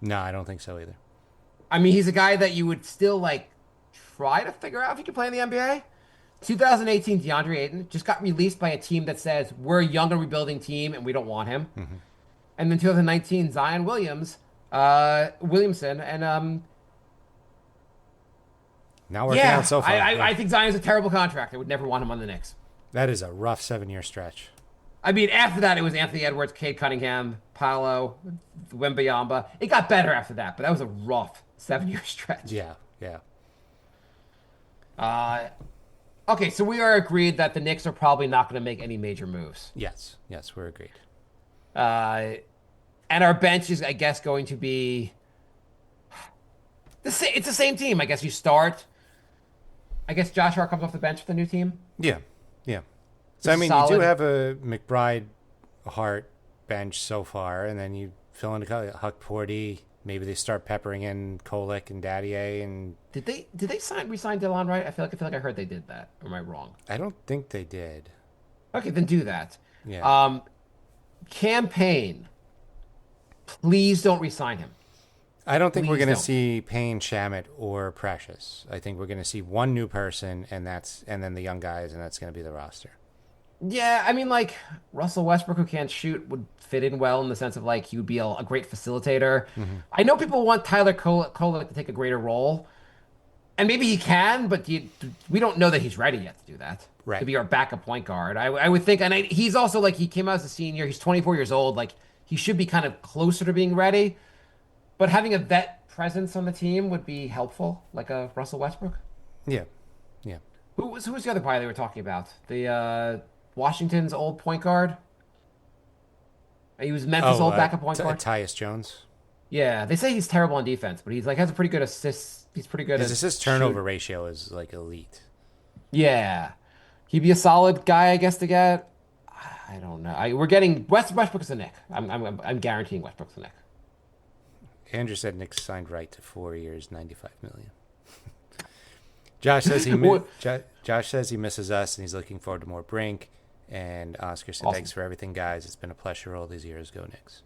No, I don't think so either. I mean, he's a guy that you would still try to figure out if he can play in the NBA. 2018, DeAndre Ayton just got released by a team that says we're a young and rebuilding team and we don't want him. Mm-hmm. And then 2019, Zion Williamson, and Now working out so far. I think Zion's a terrible contract. I would never want him on the Knicks. That is a rough 7-year stretch. I mean, after that, it was Anthony Edwards, Cade Cunningham, Paolo, Wembayamba. It got better after that, but that was a rough 7-year stretch. Yeah. Okay, so we are agreed that the Knicks are probably not going to make any major moves. Yes, we're agreed. And our bench is, I guess, going to be it's the same team. I guess you start. I guess Josh Hart comes off the bench for the new team. Yeah. So, I mean, solid. you do have a McBride Hart bench so far, and then you fill in Huck Porty. Maybe they start peppering in Kolek and Daddier. And Did they re-sign Delon Wright? I feel like I heard they did that. Or am I wrong? I don't think they did. Okay, then do that. Yeah. Campaign. Please don't re-sign him. I don't think we're Please going to don't. see Payne, Shamet, or Precious. I think we're going to see one new person, and then the young guys, and that's going to be the roster. Yeah, I mean, Russell Westbrook, who can't shoot, would fit in well in the sense of, he would be a great facilitator. Mm-hmm. I know people want Tyler Kolek to take a greater role, and maybe he can, but we don't know that he's ready yet to do that. Right. To be our backup point guard. I would think, and he's also, he came out as a senior. He's 24 years old. He should be kind of closer to being ready, but having a vet presence on the team would be helpful, like a Russell Westbrook. Yeah. Who was the other player they were talking about? The Washington's old point guard. He was Memphis' old backup point guard. Tyus Jones. Yeah, they say he's terrible on defense, but he's has a pretty good assist. He's pretty good. His at assist turnover shoot. ratio is elite. Yeah, he'd be a solid guy, I guess, to get. I don't know. We're getting Westbrook's a Knick. I'm guaranteeing Westbrook's a Knick. Andrew said Knicks signed Wright to 4 years, $95 million. Josh says Josh says he misses us and he's looking forward to more Brink. And Oscar said, Awesome. Thanks for everything, guys. It's been a pleasure all these years. Go Knicks.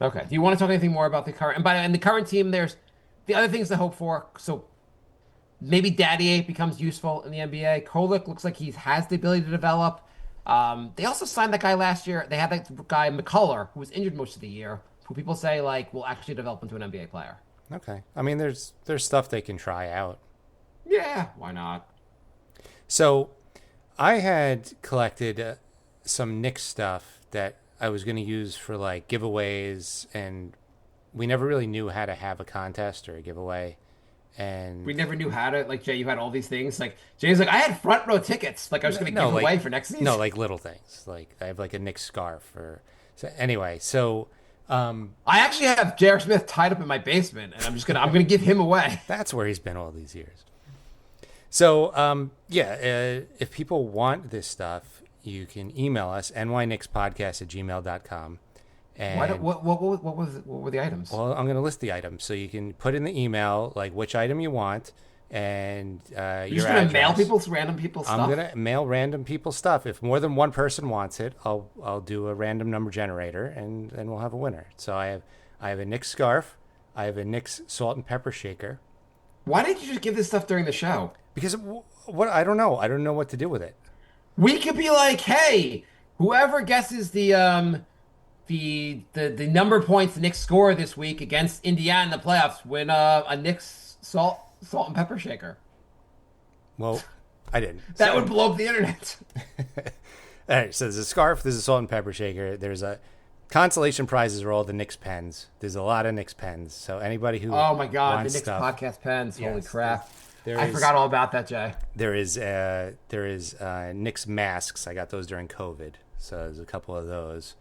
Okay. Do you want to talk anything more about the current? And the current team, there's the other things to hope for. So maybe Daddier becomes useful in the NBA. Kolek looks like he has the ability to develop. They also signed that guy last year. They had that guy McCullough, who was injured most of the year, who people say will actually develop into an NBA player. Okay. I mean, there's stuff they can try out. Yeah, why not? So I had collected some Knicks stuff that I was going to use for giveaways, and we never really knew how to have a contest or a giveaway. And We never knew how to, Jay, you had all these things. Jay's I had front row tickets. I was going to give away for next season. No, little things. I have a Knicks scarf. I actually have J.R. Smith tied up in my basement, and I'm going to give him away. That's where he's been all these years. So, if people want this stuff, you can email us, nyknickspodcast@gmail.com. And What were the items? well, I'm going to list the items. So you can put in the email, which item you want, and You're your just going to mail address. random people stuff? I'm going to mail random people stuff. If more than one person wants it, I'll do a random number generator, and we'll have a winner. So I have a Knicks scarf. I have a Knicks salt and pepper shaker. Why didn't you just give this stuff during the show? Because what I don't know. I don't know what to do with it. We could be like, hey, whoever guesses the number of points the Knicks score this week against Indiana in the playoffs win a Knicks salt and pepper shaker. Well, I didn't. That would blow up the internet. All right, so there's a scarf, there's a salt and pepper shaker, there's a consolation prizes are all the Knicks pens. There's a lot of Knicks pens. So anybody who Oh my God, the wants Knicks stuff, podcast pens. Holy Yes, crap. there I is- forgot all about that, Jay. There is Knicks masks. I got those during COVID, so there's a couple of those.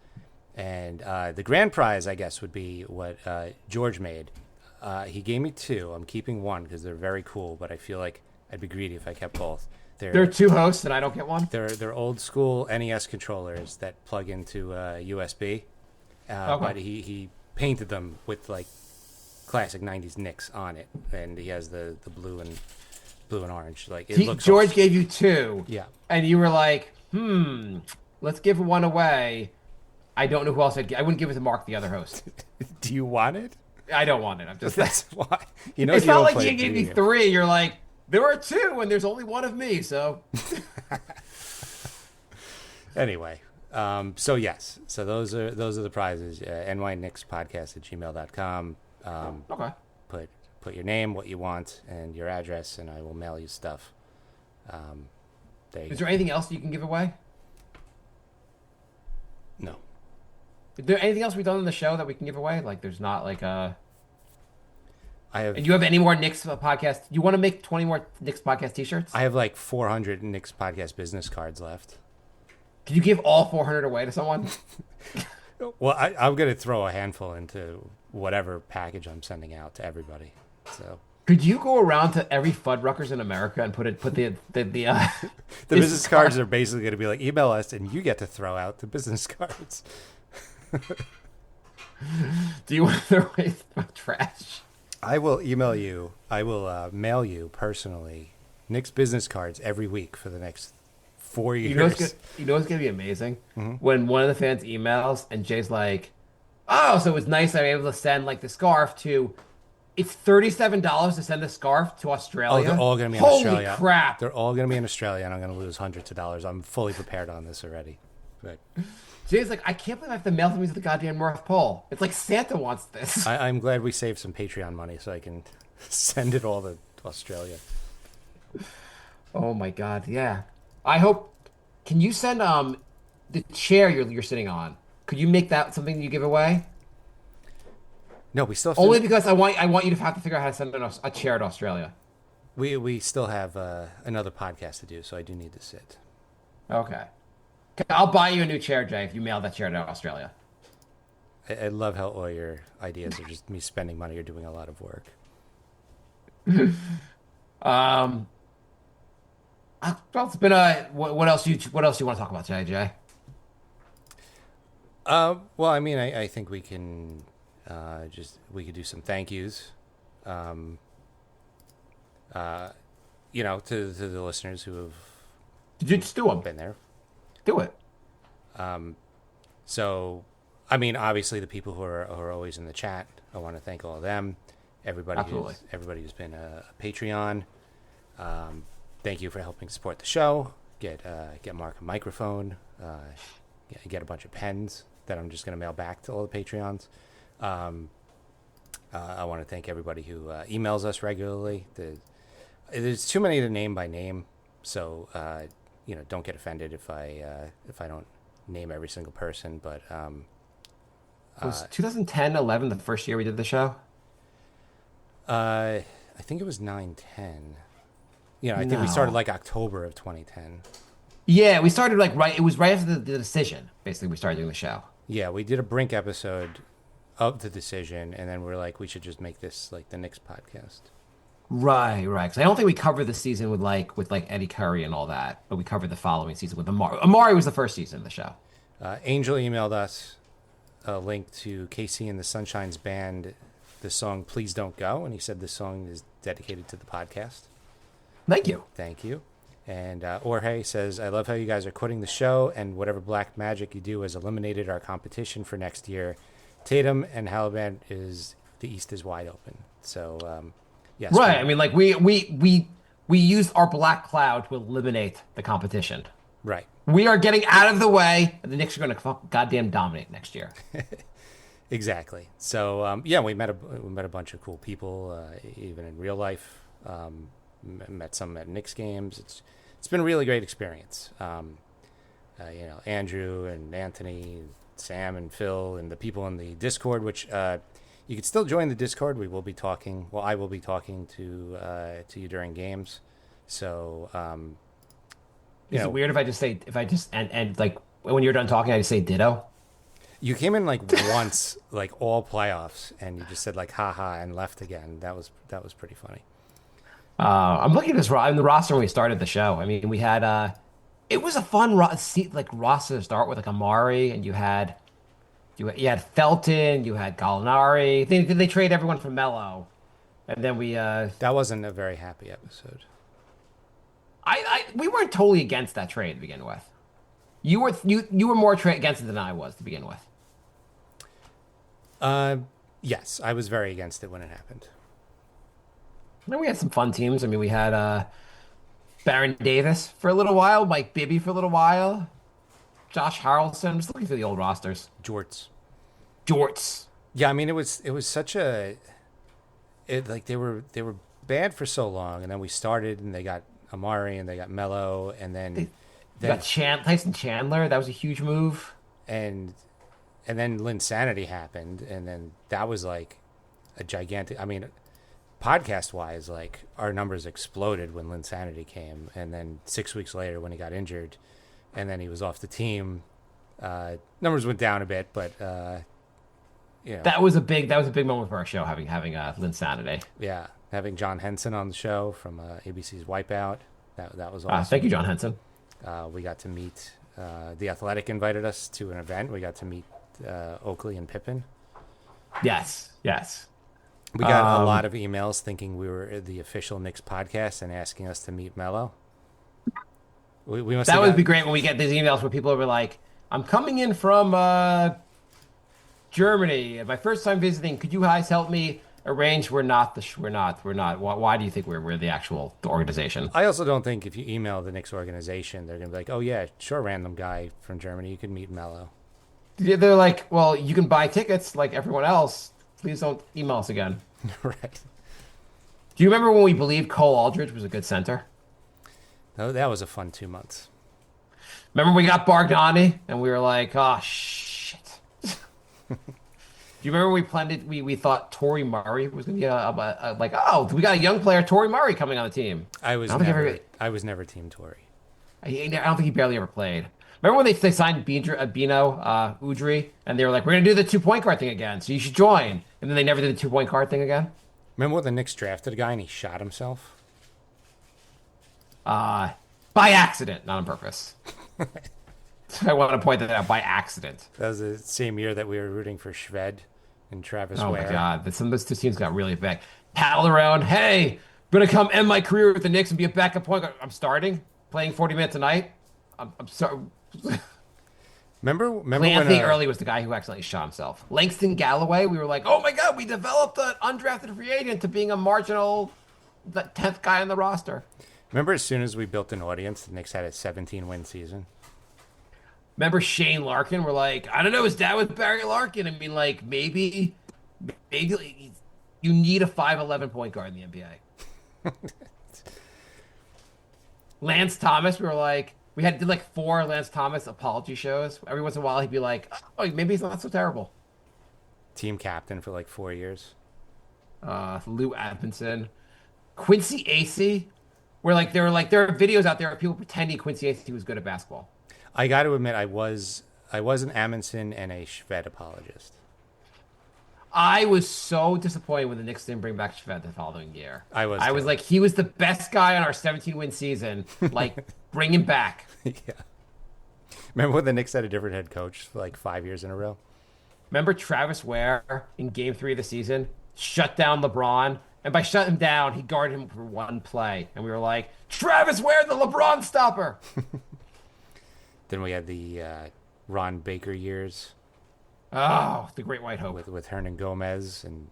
And the grand prize, I guess, would be what George made. He gave me two. I'm keeping one because they're very cool, but I feel like I'd be greedy if I kept both. There are two hosts and I don't get one? They're old school NES controllers that plug into USB. But he painted them with like classic '90s Knicks on it, and he has the blue and orange. Like it looks. George gave you two. Yeah. And you were like, let's give one away. I don't know who else I'd give. I wouldn't give it to Mark, the other host. Do you want it? I don't want it. I'm just. That's why. You know, It's you not don't like play you gave me video games. three. You're like, there are two, and there's only one of me. So Anyway, so yes, so those are the prizes. nyknickspodcast@gmail.com. okay. Put your name, what you want, and your address, and I will mail you stuff. There you Is go. there anything else you can give away? No. Is there anything else we've done on the show that we can give away? Like, there's not like a. I have And you have any more Knicks podcast? You want to make 20 more Knicks podcast T-shirts? like 400 Knicks podcast business cards left. Can you give all 400 away to someone? Well, I'm gonna throw a handful into whatever package I'm sending out to everybody. So Could you go around to every Fuddruckers in America and put the business cards are basically gonna be like, email us and you get to throw out the business cards. Do you want to throw away trash? I will email you. I will mail you personally Knicks business cards every week for the next 4 years. You know what's gonna be amazing? When one of the fans emails and Jay's like, "Oh, so it's nice I'm able to send like the scarf to." It's $37 to send the scarf to Australia. Oh, they're all going to be in Holy Australia. crap! They're all going to be in Australia, and I'm going to lose hundreds of dollars. I'm fully prepared on this already. But Jay's like, I can't believe I have to mail something to the goddamn North Pole. It's like Santa wants this. I'm glad we saved some Patreon money so I can send it all to Australia. Oh my god, yeah. I hope. Can you send the chair you're sitting on? Could you make that something you give away? No, we still have to, Only because I want you to have to figure out how to send a chair to Australia. we still have another podcast to do, so I do need to sit. Okay. I'll buy you a new chair, Jay, if you mail that chair to Australia. I love how all your ideas are just me spending money or doing a lot of work. Well, it's been what else you want to talk about today, Jay? Well, I mean, I think we can we could do some thank yous, to the listeners who have Did you just do them? been there. Do it. So, I mean, obviously the people who are always in the chat, I want to thank all of them. Absolutely. Everybody who's been a Patreon. Thank you for helping support the show. Get Mark a microphone. Get a bunch of pens that I'm just going to mail back to all the Patreons. I want to thank everybody who emails us regularly. There's too many to name by name, so don't get offended if I don't name every single person. But Was 2010, 11 the first year we did the show? I think it was 9/10. I think we No. started like October of 2010. Yeah, we started it was right after the decision. Basically, we started doing the show. Yeah, we did a Brink episode of the decision, and then we're like, we should just make this like the Knicks podcast. Right. Because I don't think we covered the season with Eddie Curry and all that, but we covered the following season with Amari. Amari was the first season of the show. Angel emailed us a link to Casey and the Sunshine's band, the song "Please Don't Go," and he said this song is dedicated to the podcast. Thank you. Thank you. And Jorge says, I love how you guys are quitting the show, and whatever black magic you do has eliminated our competition for next year. Tatum and Halliburton the East is wide open. So, yes. Right. I mean, like we We used our black cloud to eliminate the competition. Right. We are getting out of the way, and the Knicks are going to goddamn dominate next year. Exactly. So yeah, we met a bunch of cool people, even in real life. Met some at Knicks games. It's been a really great experience. Andrew and Anthony, Sam and Phil, and the people in the Discord, which you can still join the Discord. We will be talking. Well, I will be talking to you during games. So Is it weird if I just and like when you're done talking, I just say ditto? you came in like once, like all playoffs, and you just said like haha and left again. That was pretty funny. I'm looking at this in the roster when we started the show. I mean, we had it was a fun roster to start with, like Amari, and you had Felton, you had Gallinari. They trade everyone for Melo, and then we That wasn't a very happy episode. we weren't totally against that trade to begin with. You were more against it than I was to begin with. Yes, I was very against it when it happened. Then we had some fun teams. I mean, we had Baron Davis for a little while, Mike Bibby for a little while, Josh Harrelson. I'm just looking through the old rosters. Jorts. Yeah, I mean it was such a like they were bad for so long, and then we started and they got Amari and they got Melo, and then got Tyson Chandler. That was a huge move. And then Linsanity happened, and then that was like a gigantic. I mean, podcast wise, like our numbers exploded when Linsanity came, and then 6 weeks later when he got injured, and then he was off the team, numbers went down a bit, but that was a big moment for our show having Linsanity. Yeah, having John Henson on the show from ABC's Wipeout. That was awesome. Thank you, John Henson. We got to meet. The Athletic invited us to an event. We got to meet Oakley and Pippen. Yes. We got a lot of emails thinking we were the official Knicks podcast and asking us to meet Melo. That would be great when we get these emails where people are like, "I'm coming in from Germany. My first time visiting. Could you guys help me arrange?" We're not. Why do you think we're the organization? I also don't think if you email the Knicks organization, they're gonna be like, "Oh yeah, sure, random guy from Germany, you can meet Melo." They're like, "Well, you can buy tickets like everyone else. Please don't email us again." Right. Do you remember when we believed Cole Aldridge was a good center? No, that was a fun 2 months. Remember we got Bogdani and we were like, "Oh shit." Do you remember we thought Torrey Murray was going to be we got a young player, Torrey Murray, coming on the team. I was never Team Torrey. I don't think he barely ever played. Remember when they signed Bino Udry, and they were like, "We're going to do the 2-point guard thing again, so you should join." And then they never did the 2-point guard thing again. Remember when the Knicks drafted a guy and he shot himself? By accident, not on purpose. I want to point that out, by accident. That was the same year that we were rooting for Shved and Travis Oh Ware. my god, some of those two teams got really big. Paddle around, hey, I'm going to come end my career with the Knicks and be a backup point guard. I'm starting, playing 40 minutes a night. I'm sorry. Remember Anthony Early was the guy who accidentally shot himself. Langston Galloway, we were like, "Oh my god, we developed an undrafted free agent to being a marginal 10th guy on the roster." Remember as soon as we built an audience, the Knicks had a 17-win season? Remember Shane Larkin? We're like, "I don't know, his dad was Barry Larkin." I mean, like, maybe you need a 5'11" point guard in the NBA. Lance Thomas, we were like, did like 4 Lance Thomas apology shows. Every once in a while, he'd be like, "Oh, maybe he's not so terrible." Team captain for like 4 years. Lou Atkinson, Quincy Acey. Where like there are videos out there of people pretending Quincy Acey was good at basketball. I got to admit, I was an Amundsen and a Shved apologist. I was so disappointed when the Knicks didn't bring back Shved the following year. I was like, he was the best guy on our 17-win season. Like, bring him back. Yeah. Remember when the Knicks had a different head coach for like 5 years in a row? Remember Travis Ware in Game 3 of the season? Shut down LeBron. And by shutting him down, he guarded him for one play. And we were like, "Travis Ware, the LeBron stopper." Then we had the Ron Baker years. Oh, the Great White Hope. With Hernan Gomez and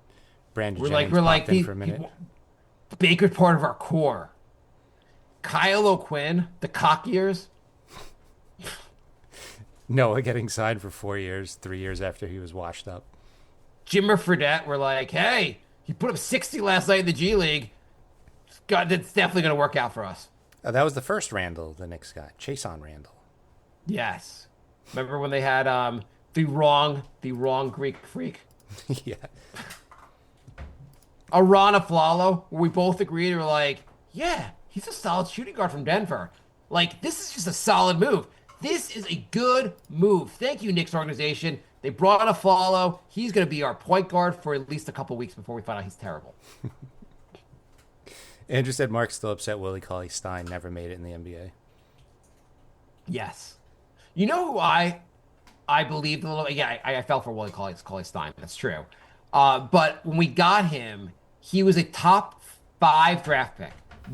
Brandon We're Jennings like popped in for a minute. Baker's part of our core. Kyle O'Quinn, the cock ears. Noah getting signed for 4 years, 3 years after he was washed up. Jimmer Fredette were like, hey, he put up 60 last night in the G League. God, that's definitely going to work out for us. That was the first Randall the Knicks got, Chason Randall. Yes. Remember when they had the wrong Greek freak? Yeah. Arana Flalo, where we both agreed, we were like, yeah, he's a solid shooting guard from Denver. Like, this is just a solid move. This is a good move. Thank you, Knicks organization. They brought on a Flalo. He's going to be our point guard for at least a couple weeks before we find out he's terrible. Andrew said Mark's still upset Willie Cauley-Stein never made it in the NBA. Yes. You know who I believed a little? Yeah, I fell for Willie Cauley-Stein. That's true. But when we got him, he was a top 5 draft pick.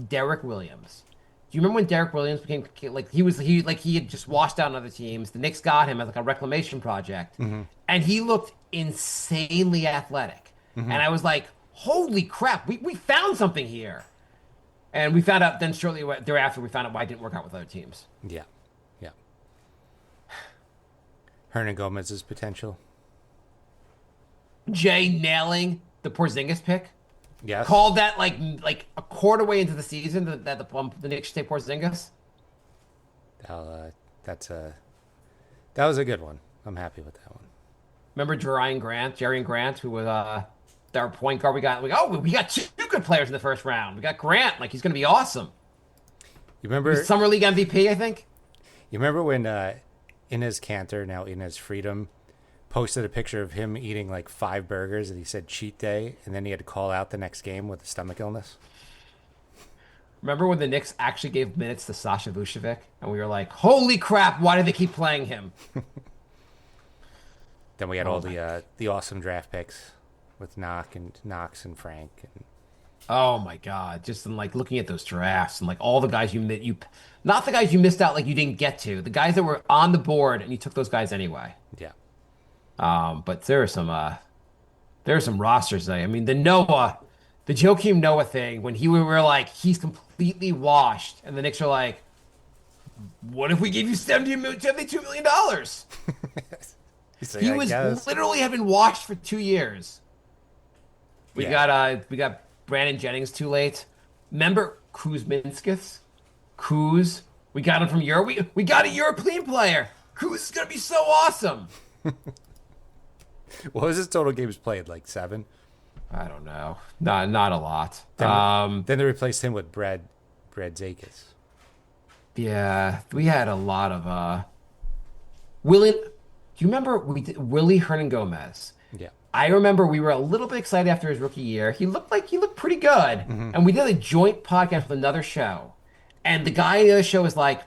Derek Williams. Do you remember when Derek Williams became like he had just washed out on other teams? The Knicks got him as like a reclamation project, and he looked insanely athletic. And I was like, "Holy crap, we found something here!" And we found out then shortly thereafter we found out why it didn't work out with other teams. Yeah. Yeah. Hernan Gomez's potential. Jay nailing the Porzingis pick. Yes. Called that like a quarter way into the season that the Knicks should take Porzingis. That was a good one. I'm happy with that one. Remember Jerry Grant, who was our point guard. We got 2 good players in the first round. We got Grant, like he's gonna be awesome. You remember He's Summer League MVP, I think. You remember when Inez Cantor, now Inez Freedom, posted a picture of him eating like 5 burgers and he said cheat day, and then he had to call out the next game with a stomach illness? Remember when the Knicks actually gave minutes to Sasha Vucevic, and we were like, "Holy crap! Why did they keep playing him?" Then we had all the awesome draft picks with Knox and Frank. And oh my God! Just in like looking at those drafts and like all the guys not the guys you missed out, like you didn't get to, the guys that were on the board and you took those guys anyway. Yeah. But there are some rosters. I mean, the Joakim Noah thing when we were like, he's completely washed, and the Knicks are like, what if we gave you $72 million? Like, He was literally had been washed for 2 years. We got Brandon Jennings too late. Remember Kuzminskis? Kuz. We got him from Europe. We got a European player. Kuz is gonna be so awesome. What was his total games played? Like 7? I don't know. Not a lot. Then they replaced him with Brad Zakis. Yeah, we had a lot of Willie. Do you remember Willie Hernan Gomez? Yeah. I remember we were a little bit excited after his rookie year. He looked pretty good. And we did a joint podcast with another show. And the guy in the other show was like,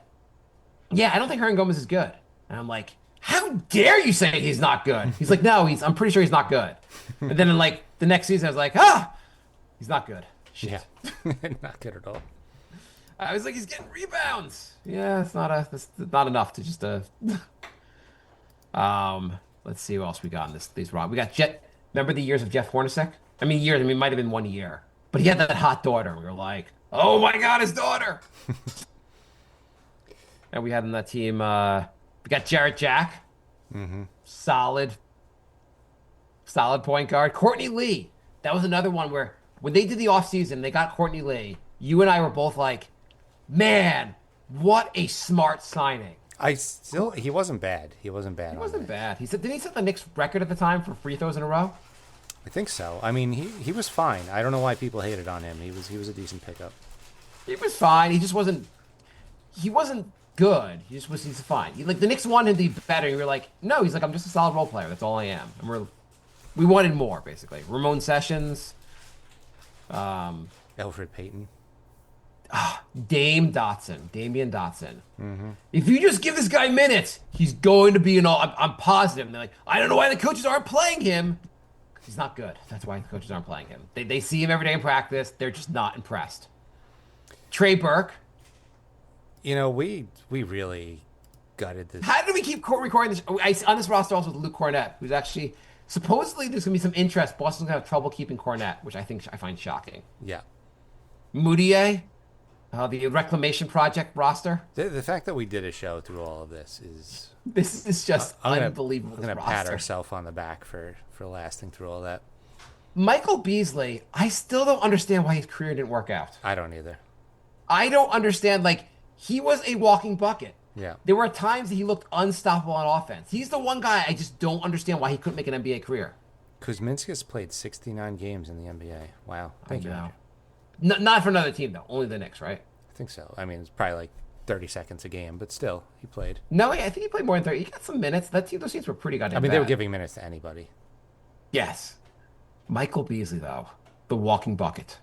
"Yeah, I don't think Hernan Gomez is good." And I'm like, "How dare you say he's not good?" He's like, "No, I'm pretty sure he's not good." And then in like the next season, I was like, he's not good. Shit. Yeah. Not good at all. I was like, he's getting rebounds. Yeah, it's that's not enough to just let's see what else we got in these rock. We got remember the years of Jeff Hornacek? It might have been 1 year. But he had that hot daughter. We were like, "Oh my God, his daughter." And we had on that team, we got Jarrett Jack. Solid point guard. Courtney Lee. That was another one where when they did the offseason, they got Courtney Lee. You and I were both like, "Man, what a smart signing." He wasn't bad. He wasn't bad. He wasn't bad. Didn't he set the Knicks record at the time for free throws in a row? I think so. I mean, he was fine. I don't know why people hated on him. He was a decent pickup. He was fine. He just wasn't. He wasn't good. He's fine. The Knicks wanted him to be better. You were like, no. He's like, I'm just a solid role player. That's all I am. And we wanted more, basically. Ramon Sessions, Elfrid Payton, Damian Dotson. If you just give this guy minutes, he's going to be I'm positive. And they're like, I don't know why the coaches aren't playing him. He's not good. That's why the coaches aren't playing him. They see him every day in practice. They're just not impressed. Trey Burke. We really gutted this. How did we keep recording this? On this roster also with Luke Cornett, who's actually supposedly there's gonna be some interest. Boston's gonna have trouble keeping Cornett, which I find shocking. Yeah. Moutier. The Reclamation Project roster. The fact that we did a show through all of this is This is just unbelievable. I'm gonna pat ourselves on the back for lasting through all that. Michael Beasley, I still don't understand why his career didn't work out. I don't either. I don't understand. Like, he was a walking bucket. Yeah. There were times that he looked unstoppable on offense. He's the one guy I just don't understand why he couldn't make an NBA career. Kuzminskis played 69 games in the NBA. Wow. Thank you. Not for another team, though. Only the Knicks, right? I think so. I mean, it's probably like 30 seconds a game, but still, he played. No, I think he played more than 30. He got some minutes. Those teams were pretty goddamn they were bad. giving minutes to anybody. Yes. Michael Beasley, though. The walking bucket.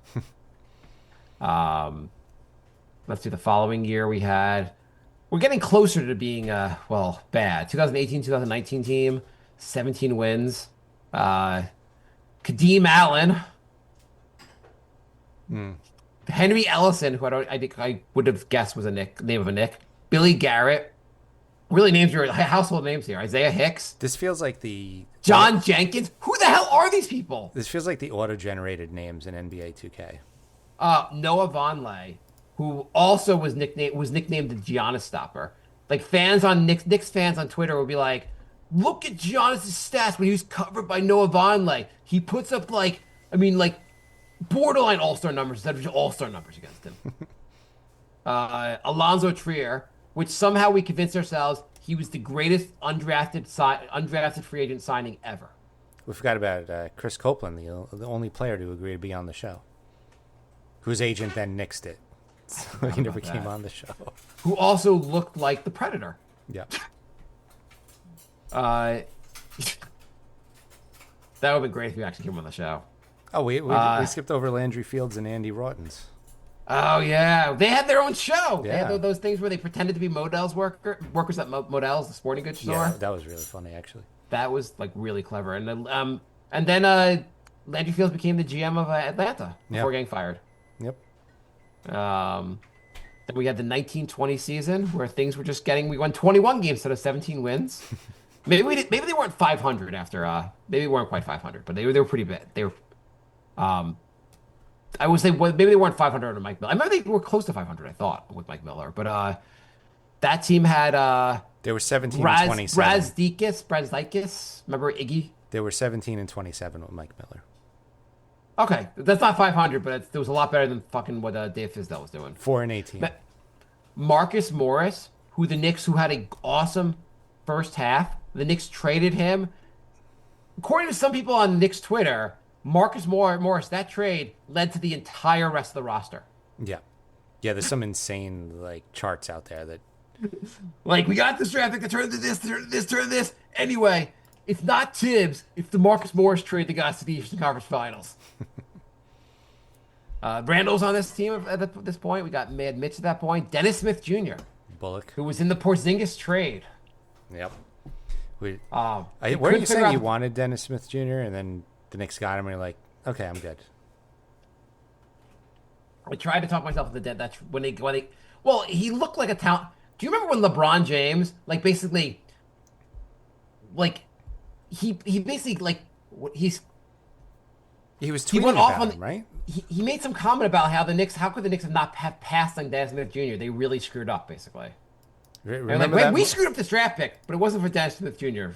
Let's see. The following year we had... We're getting closer to being, bad. 2018-2019 team, 17 wins. Kadeem Allen. Henry Ellison, who I think I would have guessed was name of a Nick. Billy Garrett. Really names your household names here. Isaiah Hicks. This feels like the... John Jenkins. Who the hell are these people? This feels like the auto-generated names in NBA 2K. Noah Vonleh, who also was nicknamed the Giannis Stopper. Like, fans on Knicks fans on Twitter would be like, look at Giannis' stats when he was covered by Noah Vonleh. He puts up borderline all-star numbers instead of all-star numbers against him. Alonzo Trier, which somehow we convinced ourselves he was the greatest undrafted free agent signing ever. We forgot about Chris Copeland, the only player to agree to be on the show, whose agent then nixed it. So he never came on the show. Who also looked like the Predator. Yeah. That would have been great if you actually came on the show. Oh, we skipped over Landry Fields and Andy Rottens. Oh, yeah. They had their own show. Yeah. They had those things where they pretended to be workers at Modell's, the sporting goods store. Yeah, that was really funny, actually. That was, really clever. And then Landry Fields became the GM of Atlanta before getting fired. Yep. Then we had the 1920 season where things were just we won 21 games instead of 17 wins. Maybe they weren't 500 after, maybe they weren't quite 500, but they were pretty bad. They were, I would say maybe they weren't 500 under Mike Miller. I remember they were close to 500, I thought, with Mike Miller. But that team had they were 17 and 27. Brazdikis, remember Iggy? They were 17 and 27 with Mike Miller. Okay, that's not 500, but it was a lot better than fucking what Dave Fizdale was doing. 4 and 18. But Marcus Morris, who had an awesome first half, the Knicks traded him. According to some people on Knicks Twitter, Marcus Morris, that trade led to the entire rest of the roster. Yeah. Yeah, there's some insane charts out there that we got this draft pick to turn to this, turn to this. Anyway, it's not Tibbs, it's the Marcus Morris trade that got us to the Eastern Conference Finals. Randall's on this team at this point. We got Mad Mitch at that point. Dennis Smith Jr. Bullock, who was in the Porzingis trade. Yep. Weren't you saying you wanted Dennis Smith Jr. and then the Knicks got him and you're like, okay, I'm good. I tried to talk myself into dead. That's when he looked like a talent. Do you remember when LeBron James, he basically he was tweeting about him, right? He made some comment about how could the Knicks have passed on Dennis Smith Jr.? They really screwed up, basically. We screwed up this draft pick, but it wasn't for Dennis Smith Jr.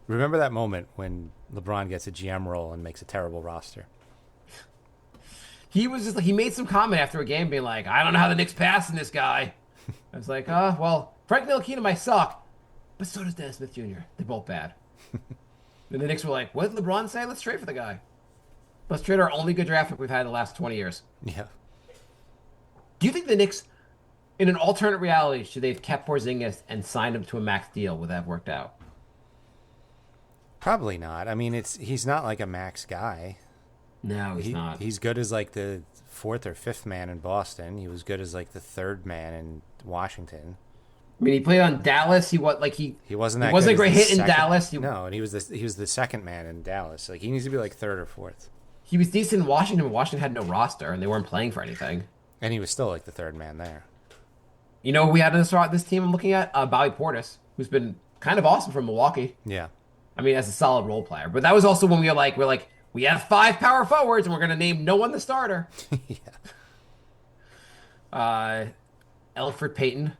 Remember that moment when LeBron gets a GM role and makes a terrible roster? He was just he made some comment after a game being like, I don't know how the Knicks passing this guy. I was like, Frank Ntilikina might suck, but so does Dennis Smith Jr. They're both bad. And the Knicks were like, what did LeBron say? Let's trade for the guy. Let's trade our only good draft pick we've had in the last 20 years. Yeah. Do you think the Knicks, in an alternate reality, should they have kept Porzingis and signed him to a max deal? Would that have worked out? Probably not. I mean, he's not like a max guy. No, he's not. He's good as the fourth or fifth man in Boston. He was good as the third man in Washington. I mean, he played on Dallas. He wasn't that. He wasn't a great hit second, in Dallas. No, and he was the second man in Dallas. He needs to be third or fourth. He was decent in Washington, but Washington had no roster and they weren't playing for anything. And he was still the third man there. You know who we had in this team I'm looking at? Bobby Portis, who's been kind of awesome from Milwaukee. Yeah. I mean, as a solid role player. But that was also when we have 5 power forwards and we're going to name no one the starter. Yeah. Elfrid Payton.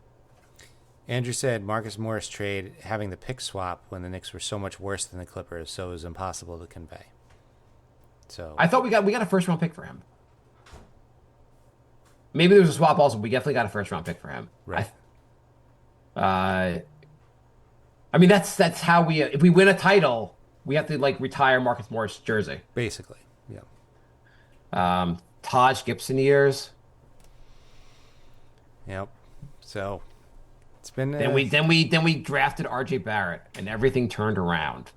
Andrew said Marcus Morris trade having the pick swap when the Knicks were so much worse than the Clippers, so it was impossible to convey. So I thought we got a first round pick for him. Maybe there was a swap also. But we definitely got a first round pick for him. right. I mean that's how we if we win a title, we have to like retire Marcus Morris jersey. Basically, yeah. Taj Gibson years. Yep. So it's been Then we drafted R.J. Barrett, and everything turned around.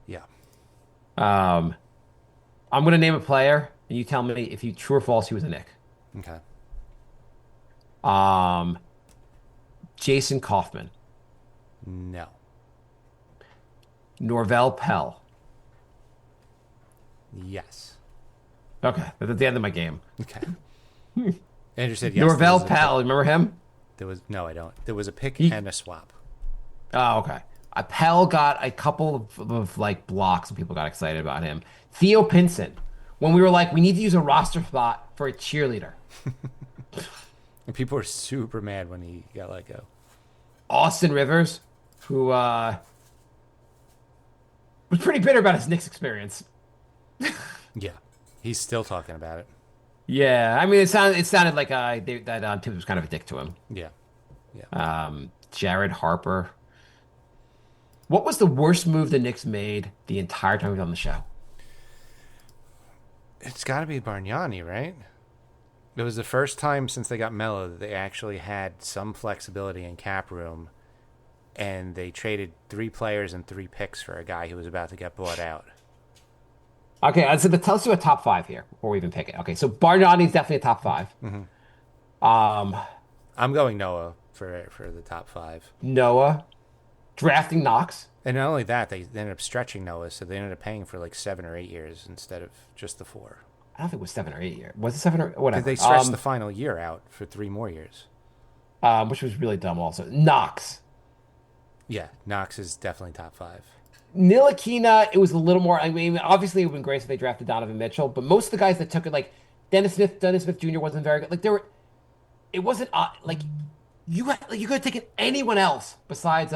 yeah. I'm gonna name a player, and you tell me if you true or false he was a Knick. Okay. Jason Kaufman, No. Norvell Pell. Yes. Okay, that's at the end of my game. Okay. Andrew said yes. Norvell there was a Pell, pick. remember him? There was no, I don't. There was a pick He- and a swap. Oh, okay. Pell got a couple of like blocks, and people got excited about him. Theo Pinson, when we were like, we need to use a roster spot for a cheerleader. And people were super mad when he got let go. Austin Rivers, who was pretty bitter about his Knicks experience. Yeah. He's still talking about it. Yeah, I mean, it sounded like Tibbs was kind of a dick to him. Yeah. Yeah. Jared Harper. What was the worst move the Knicks made the entire time we were on the show? It's got to be Bargnani, right? It was the first time since they got Melo that they actually had some flexibility in cap room, and they traded 3 players and 3 picks for a guy who was about to get bought out. Okay, let's do a top 5 here before we even pick it. Okay, so Bargnani is definitely a top 5. I'm going Noah for the top 5. Noah, drafting Knox. And not only that, they ended up stretching Noah, so they ended up paying for like 7 or 8 years instead of just the 4. I don't think it was 7 or 8 years. Was it 7 or whatever? They stretched the final year out for 3 more years. Which was really dumb. Also, Knox, Yeah, Knox is definitely top 5. Ntilikina. It was a little more. I mean, obviously it would have been great if they drafted Donovan Mitchell, but most of the guys that took it, like Dennis Smith Jr. wasn't very good. Like it wasn't like you could have taken anyone else besides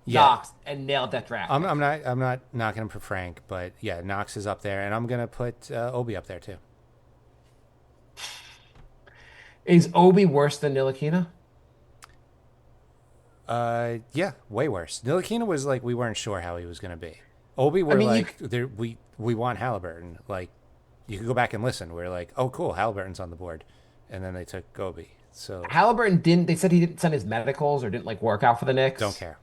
Knox and nailed that draft. I'm not knocking him for Frank, but yeah, Knox is up there, and I'm gonna put Obi up there too. Is Obi worse than Ntilikina? Yeah, way worse. Ntilikina was like we weren't sure how he was gonna be. Obi, we're we want Halliburton. Like you could go back and listen. We're like, oh cool, Halliburton's on the board, and then they took Obi. So Halliburton didn't. They said he didn't send his medicals or didn't like work out for the Knicks. don't care.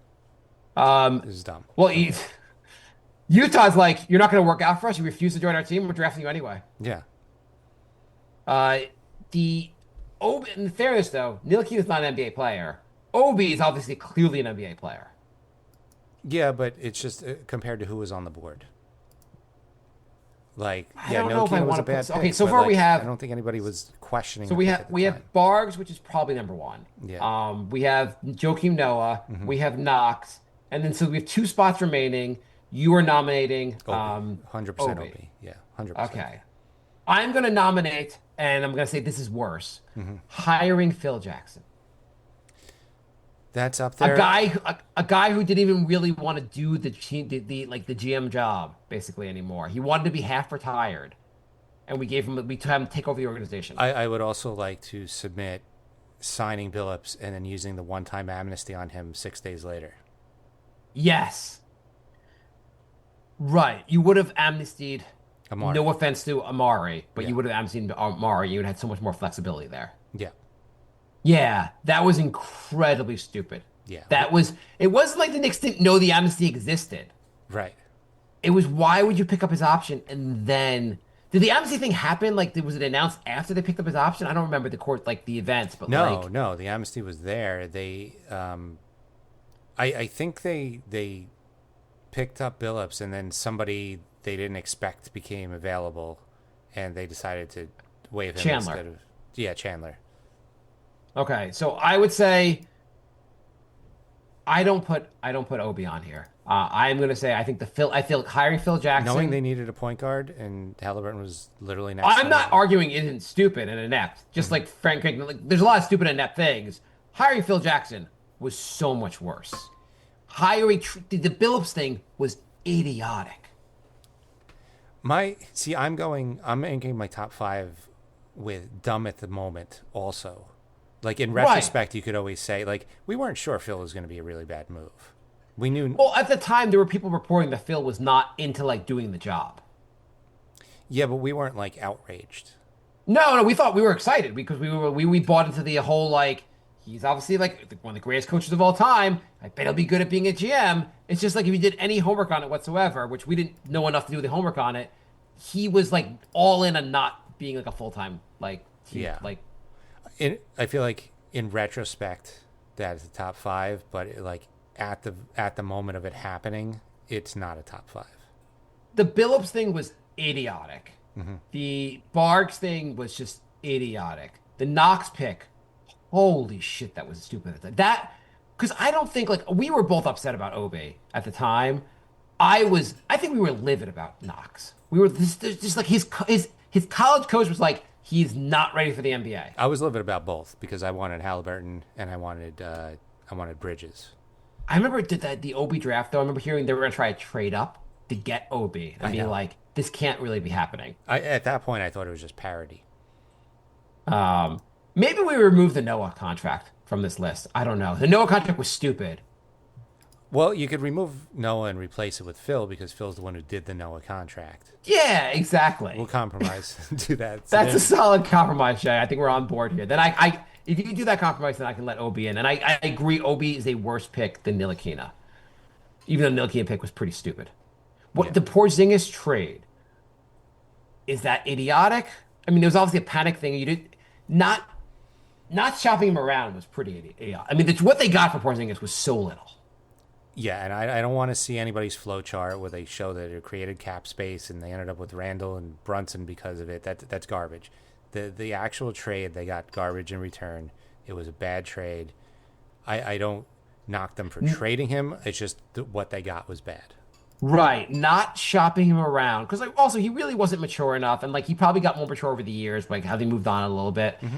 This is dumb. Well, Utah's like, you're not going to work out for us. You refuse to join our team. We're drafting you anyway. Yeah, In fairness, though, Ntilikina's not an NBA player. Obi is obviously clearly an NBA player. yeah, but it's just compared to who was on the board. Like, I yeah, don't know if I Ntilikina was a want to bad put. pick. Okay, so but, far like, we have. I don't think anybody was questioning. So the we pick have at the we time. have Bargs, which is probably number 1. Yeah. We have Joakim Noah. Mm-hmm. We have Knox, and then so we have 2 spots remaining. You are nominating 100% Obi. Yeah, 100%. Okay. I'm going to nominate, and I'm going to say this is worse. Mm-hmm. Hiring Phil Jackson. That's up there. A guy who didn't even really want to do the GM job basically anymore. He wanted to be half retired, and we had him take over the organization. I would also like to submit signing Billups and then using the one-time amnesty on him 6 days later. Yes. Right. You would have amnestied. Amari. No offense to Amari, but Yeah. you would have amnestied Amari. You would have had so much more flexibility there. Yeah. Yeah, that was incredibly stupid. Yeah. It wasn't like the Knicks didn't know the amnesty existed. Right. It was, why would you pick up his option and then did the amnesty thing happen? Like, was it announced after they picked up his option? I don't remember the events, but No, the amnesty was there. They, I think they picked up Billups and then somebody they didn't expect became available, and they decided to waive him Chandler. instead of Chandler. Okay, so I would say I don't put Obi on here. I'm gonna say I feel hiring Phil Jackson. Knowing they needed a point guard and Halliburton was literally next. I'm not arguing it isn't stupid and inept. Just like Frank Craig, like, there's a lot of stupid and inept things. Hiring Phil Jackson was so much worse. The Billups thing was idiotic. I'm anchoring my top 5 with dumb at the moment also. Like in retrospect, you could always say like we weren't sure Phil was going to be a really bad move. We knew. Well, at the time there were people reporting that Phil was not into like doing the job. Yeah, but we weren't like outraged. No, we thought we were excited because we bought into the whole like he's obviously like one of the greatest coaches of all time. I bet he'll be good at being a GM. It's just like if you did any homework on it whatsoever, which we didn't know enough to do the homework on it, he was like all in on not being like a full-time like team, like. I feel like in retrospect that is the top 5, but at the moment of it happening, it's not a top 5. The Billups thing was idiotic. Mm-hmm. The Barks thing was just idiotic. The Knox pick, holy shit, that was stupid. That because I don't think like we were both upset about Obi at the time. I think we were livid about Knox. We were just like his college coach was like he's not ready for the NBA. I was livid about both because I wanted Halliburton and I wanted Bridges. I remember the Obi draft though. I remember hearing they were going to try to trade up to get Obi and being like, this can't really be happening. At that point, I thought it was just parody. Maybe we remove the Noah contract from this list. I don't know. The Noah contract was stupid. Well, you could remove Noah and replace it with Phil because Phil's the one who did the Noah contract. Yeah, exactly. We'll compromise. Do that. That's a solid compromise, Jay. I think we're on board here. Then if you do that compromise, then I can let Obi in. And I agree, Obi is a worse pick than Ntilikina. Even though Ntilikina pick was pretty stupid. The Porzingis trade, is that idiotic? I mean, there was obviously a panic thing. You did not shopping him around was pretty idiotic. I mean, what they got for Porzingis was so little. Yeah, and I don't want to see anybody's flow chart where they show that it created cap space and they ended up with Randall and Brunson because of it. That's garbage. The actual trade, they got garbage in return. It was a bad trade. I don't knock them for trading him. It's just what they got was bad. Right, not shopping him around because like also he really wasn't mature enough, and like he probably got more mature over the years, like how they moved on a little bit. Mm-hmm.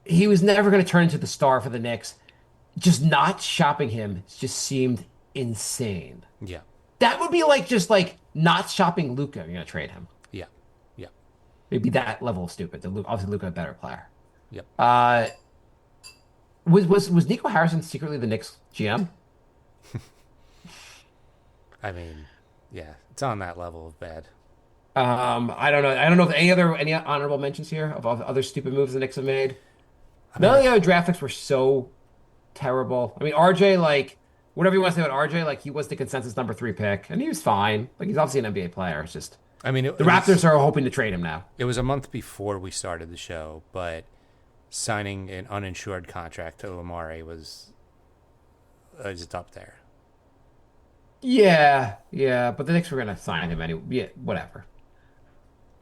He was never going to turn into the star for the Knicks. Just not shopping him just seemed insane. Yeah, that would be like just like not shopping Luka. You're going to trade him. Yeah. Maybe that level of stupid. Obviously, Luka a better player. Yep. Was Nico Harrison secretly the Knicks GM? I mean, yeah, it's on that level of bad. I don't know. I don't know if any honorable mentions here of other stupid moves the Knicks have made. None of the other draft picks were so terrible. I mean, RJ, like whatever you want to say about RJ, like he was the consensus number 3 pick, and he was fine. Like he's obviously an NBA player. It's just the Raptors are hoping to trade him now. It was a month before we started the show, but signing an uninsured contract to Lamare was just up there. Yeah, but the Knicks were gonna sign him anyway. Yeah, whatever.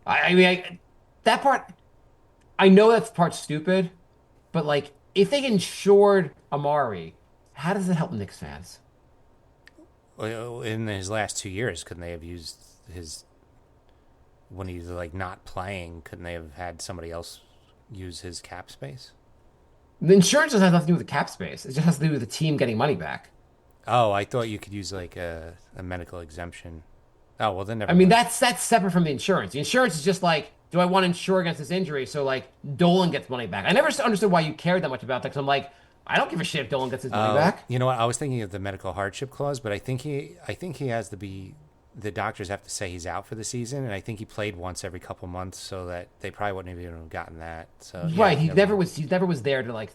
I mean, that part, I know that part's stupid, but like, if they insured Amari, how does it help Knicks fans? Well, in his last 2 years, couldn't they have used his when he's like not playing? Couldn't they have had somebody else use his cap space? The insurance doesn't have nothing to do with the cap space. It just has to do with the team getting money back. Oh, I thought you could use like a medical exemption. Oh, well then never. I mean, that's separate from the insurance. The insurance is just like, do I want to insure against this injury? So like Dolan gets money back. I never understood why you cared that much about that because I'm like, I don't give a shit if Dolan gets his money back. You know what? I was thinking of the medical hardship clause, but I think he has to be. The doctors have to say he's out for the season, and I think he played once every couple months, so that they probably wouldn't have even gotten that. So right, he never was there to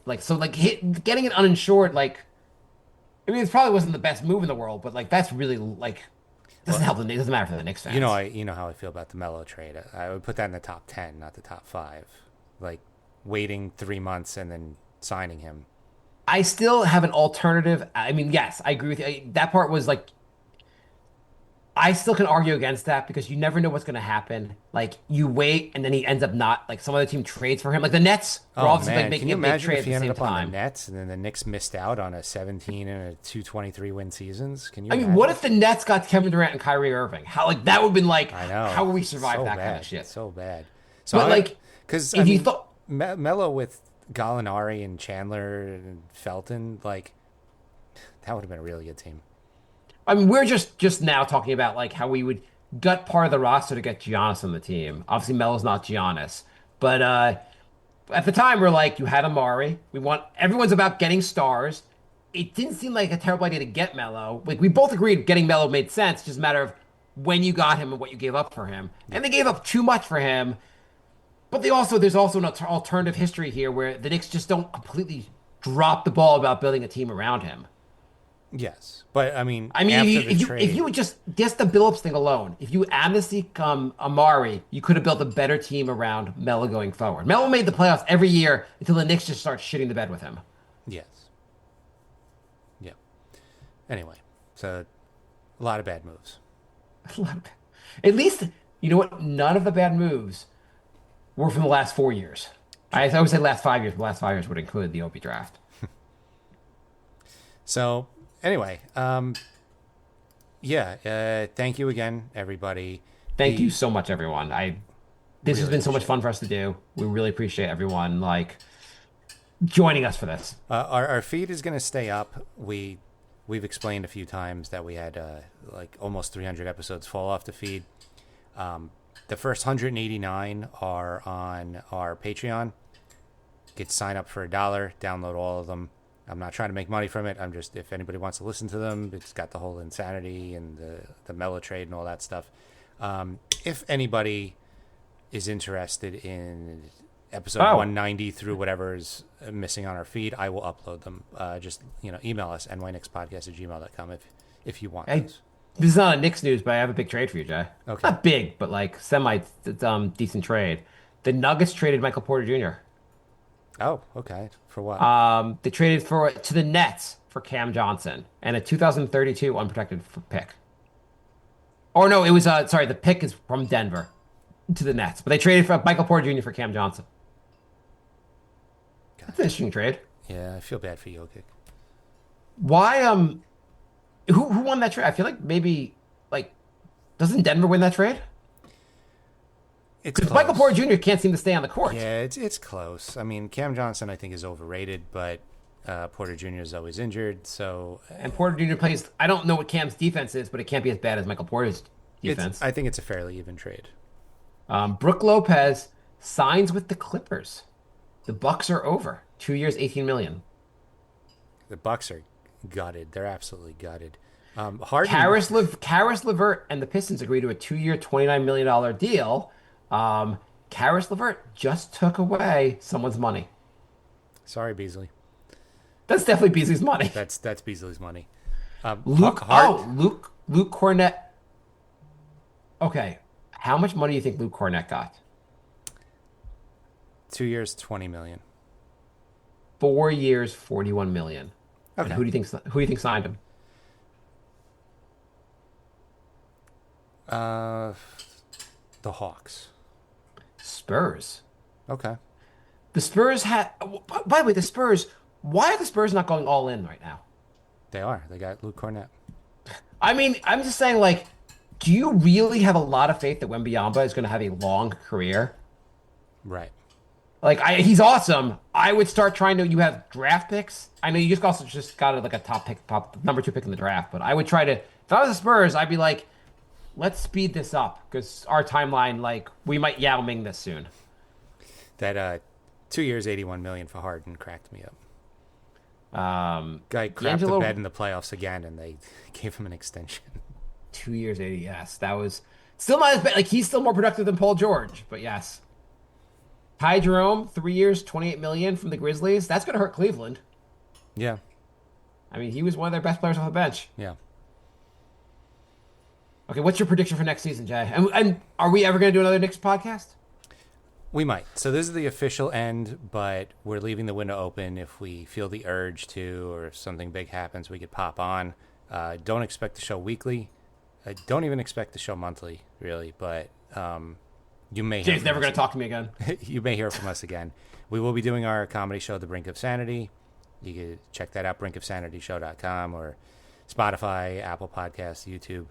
getting it uninsured. Like, I mean, it probably wasn't the best move in the world, but like that's really like doesn't help. It doesn't matter for the Knicks fans. You know how I feel about the Melo trade. I would put that in the top 10, not the top 5. Like waiting 3 months and then signing him. I still have an alternative. I mean, yes, I agree with you. That part was like. I still can argue against that because you never know what's going to happen. Like you wait, and then he ends up not like some other team trades for him. Like the Nets were Oh obviously like man, making can you a big imagine trade if at he the ended same up on time. the Nets and then the Knicks missed out on a 17 and a 223 win seasons? Can you I mean, imagine? what if the Nets got Kevin Durant and Kyrie Irving? How like that would have been like I know. how would we survive So that kind of bad. shit? So bad. So But I, like because I if you mean, thought Melo with Gallinari and Chandler and Felton, like that would have been a really good team. I mean, we're just now talking about like how we would gut part of the roster to get Giannis on the team. Obviously, Melo's not Giannis, but at the time we're like, you had Amari. We want everyone's about getting stars. It didn't seem like a terrible idea to get Melo. Like we both agreed getting Melo made sense. Just a matter of when you got him and what you gave up for him. And they gave up too much for him. But there's also an alternative history here where the Knicks just don't completely drop the ball about building a team around him. Yes, but I mean, I mean, after if the you trade, if you would just the Billups thing alone, if you amnesty Amari, you could have built a better team around Melo going forward. Melo made the playoffs every year until the Knicks just start shitting the bed with him. yes, yeah. Anyway, so a lot of bad moves. At least you know what? None of the bad moves were from the last 4 years. I would say last 5 years. But the last 5 years would include the Opie draft. So anyway, yeah. Thank you again, everybody. Thank The- you so much, everyone. This has Really been so much appreciate fun for us to do. We really appreciate everyone like joining us for this. Our feed is going to stay up. We've explained a few times that we had like almost 300 episodes fall off the feed. The first 189 are on our Patreon. Get sign up for $1, download all of them. I'm not trying to make money from it. I'm just, if anybody wants to listen to them, it's got the whole insanity and the Melo trade and all that stuff. If anybody is interested in episode 190 through whatever is missing on our feed, I will upload them. Just email us nynixpodcast@gmail.com if you want Hey, those. this is not a Knicks news, but I have a big trade for you, Jay. Okay. Not big, but like semi decent trade. The Nuggets traded Michael Porter Jr. Oh, okay. For what? They traded to the Nets for Cam Johnson and a 2032 unprotected pick. Or no, it was sorry, the pick is from Denver to the Nets, but they traded for Michael Porter Jr. for Cam Johnson. That's an interesting trade. Yeah, I feel bad for Jokic. Why who won that trade? I feel like maybe like doesn't Denver win that trade? It's Because close. Michael Porter Jr. can't seem to stay on the court. Yeah, it's close. I mean, Cam Johnson I think is overrated, but Porter Jr. is always injured, so And Porter Jr. plays. I don't know what Cam's defense is, but it can't be as bad as Michael Porter's defense. I think it's a fairly even trade. Brooke Lopez signs with the Clippers. The Bucks are over. 2 years, 18 million. The Bucks are gutted. They're absolutely gutted. Harden. Karis LeVert and the Pistons agreed to a 2 year, $29 million deal. Karis LeVert just took away someone's money. Sorry, Beasley. That's definitely Beasley's money. That's Beasley's money. Luke Cornett. Okay, how much money do you think Luke Cornett got? 2 years, $20 million. 4 years, $41 million. Okay. And who do you think signed him? The Hawks. Spurs. Okay. The Spurs had. By the way, the Spurs. Why are the Spurs not going all in right now? They are. They got Luke Cornett. I mean, I'm just saying, like, do you really have a lot of faith that Wembanyama is going to have a long career? Right. Like, he's awesome. I would start trying to. You have draft picks. I know you just got like a top number 2 pick in the draft. But I would try to. If I was the Spurs, I'd be like, let's speed this up because our timeline, like, we might Yao Ming this soon. That 2 years, $81 million for Harden cracked me up. Guy crapped D'Angelo- the bed in the playoffs again, and they gave him an extension. 2 years, 80. Yes, that was still not as bad. Like, he's still more productive than Paul George. But yes. Ty Jerome, 3 years, $28 million from the Grizzlies. That's going to hurt Cleveland. Yeah. I mean, he was one of their best players off the bench. Yeah. Okay, what's your prediction for next season, Jay? And are we ever going to do another Knicks podcast? We might. So this is the official end, but we're leaving the window open. If we feel the urge to, or if something big happens, we could pop on. Don't expect the show weekly. I don't even expect the show monthly, really, but you may. Jay's never going to talk to me again. You may hear from us again. We will be doing our comedy show, The Brink of Sanity. You can check that out, brinkofsanityshow.com or Spotify, Apple Podcasts, YouTube.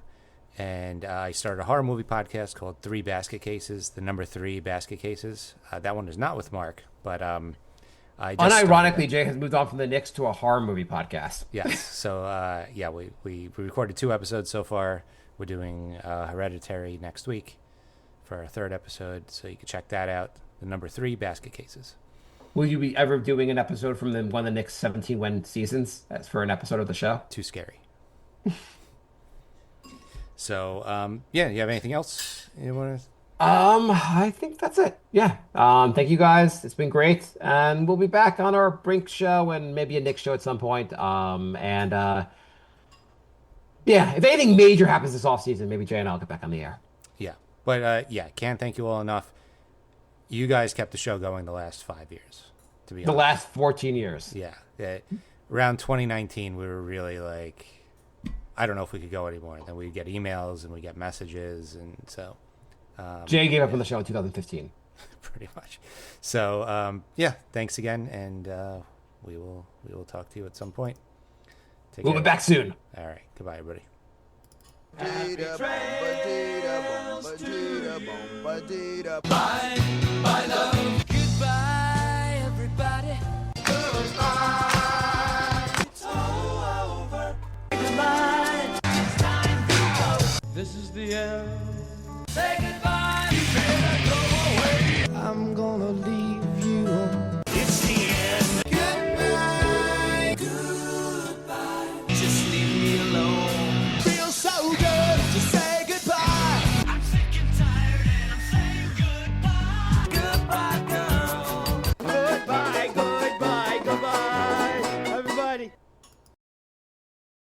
And I started a horror movie podcast called 3 Basket Cases, the number 3 Basket Cases. That one is not with Mark, but I just unironically, Jay has moved on from the Knicks to a horror movie podcast. Yes. So, we recorded 2 episodes so far. We're doing Hereditary next week for our 3rd episode, so you can check that out, the number 3 Basket Cases. Will you be ever doing an episode from one of the Knicks' 17-win seasons as for an episode of the show? Too scary. So, you have anything else you want to? I think that's it. Yeah. Thank you guys. It's been great, and we'll be back on our Brink show and maybe a Knicks show at some point. If anything major happens this offseason, maybe Jay and I'll get back on the air. Yeah, but can't thank you all enough. You guys kept the show going the last 5 years. To be honest, the last 14 years. Yeah. Around 2019, we were really like, I don't know if we could go anymore. Then we'd get emails and we get messages, and so Jay gave up on the show in 2015. Pretty much. So thanks again, and we will talk to you at some point. We'll be back soon. All right. Goodbye, everybody. Bye, love. Goodbye, everybody. Goodbye. It's all over. Goodbye. It's time to go. This is the end. Say goodbye.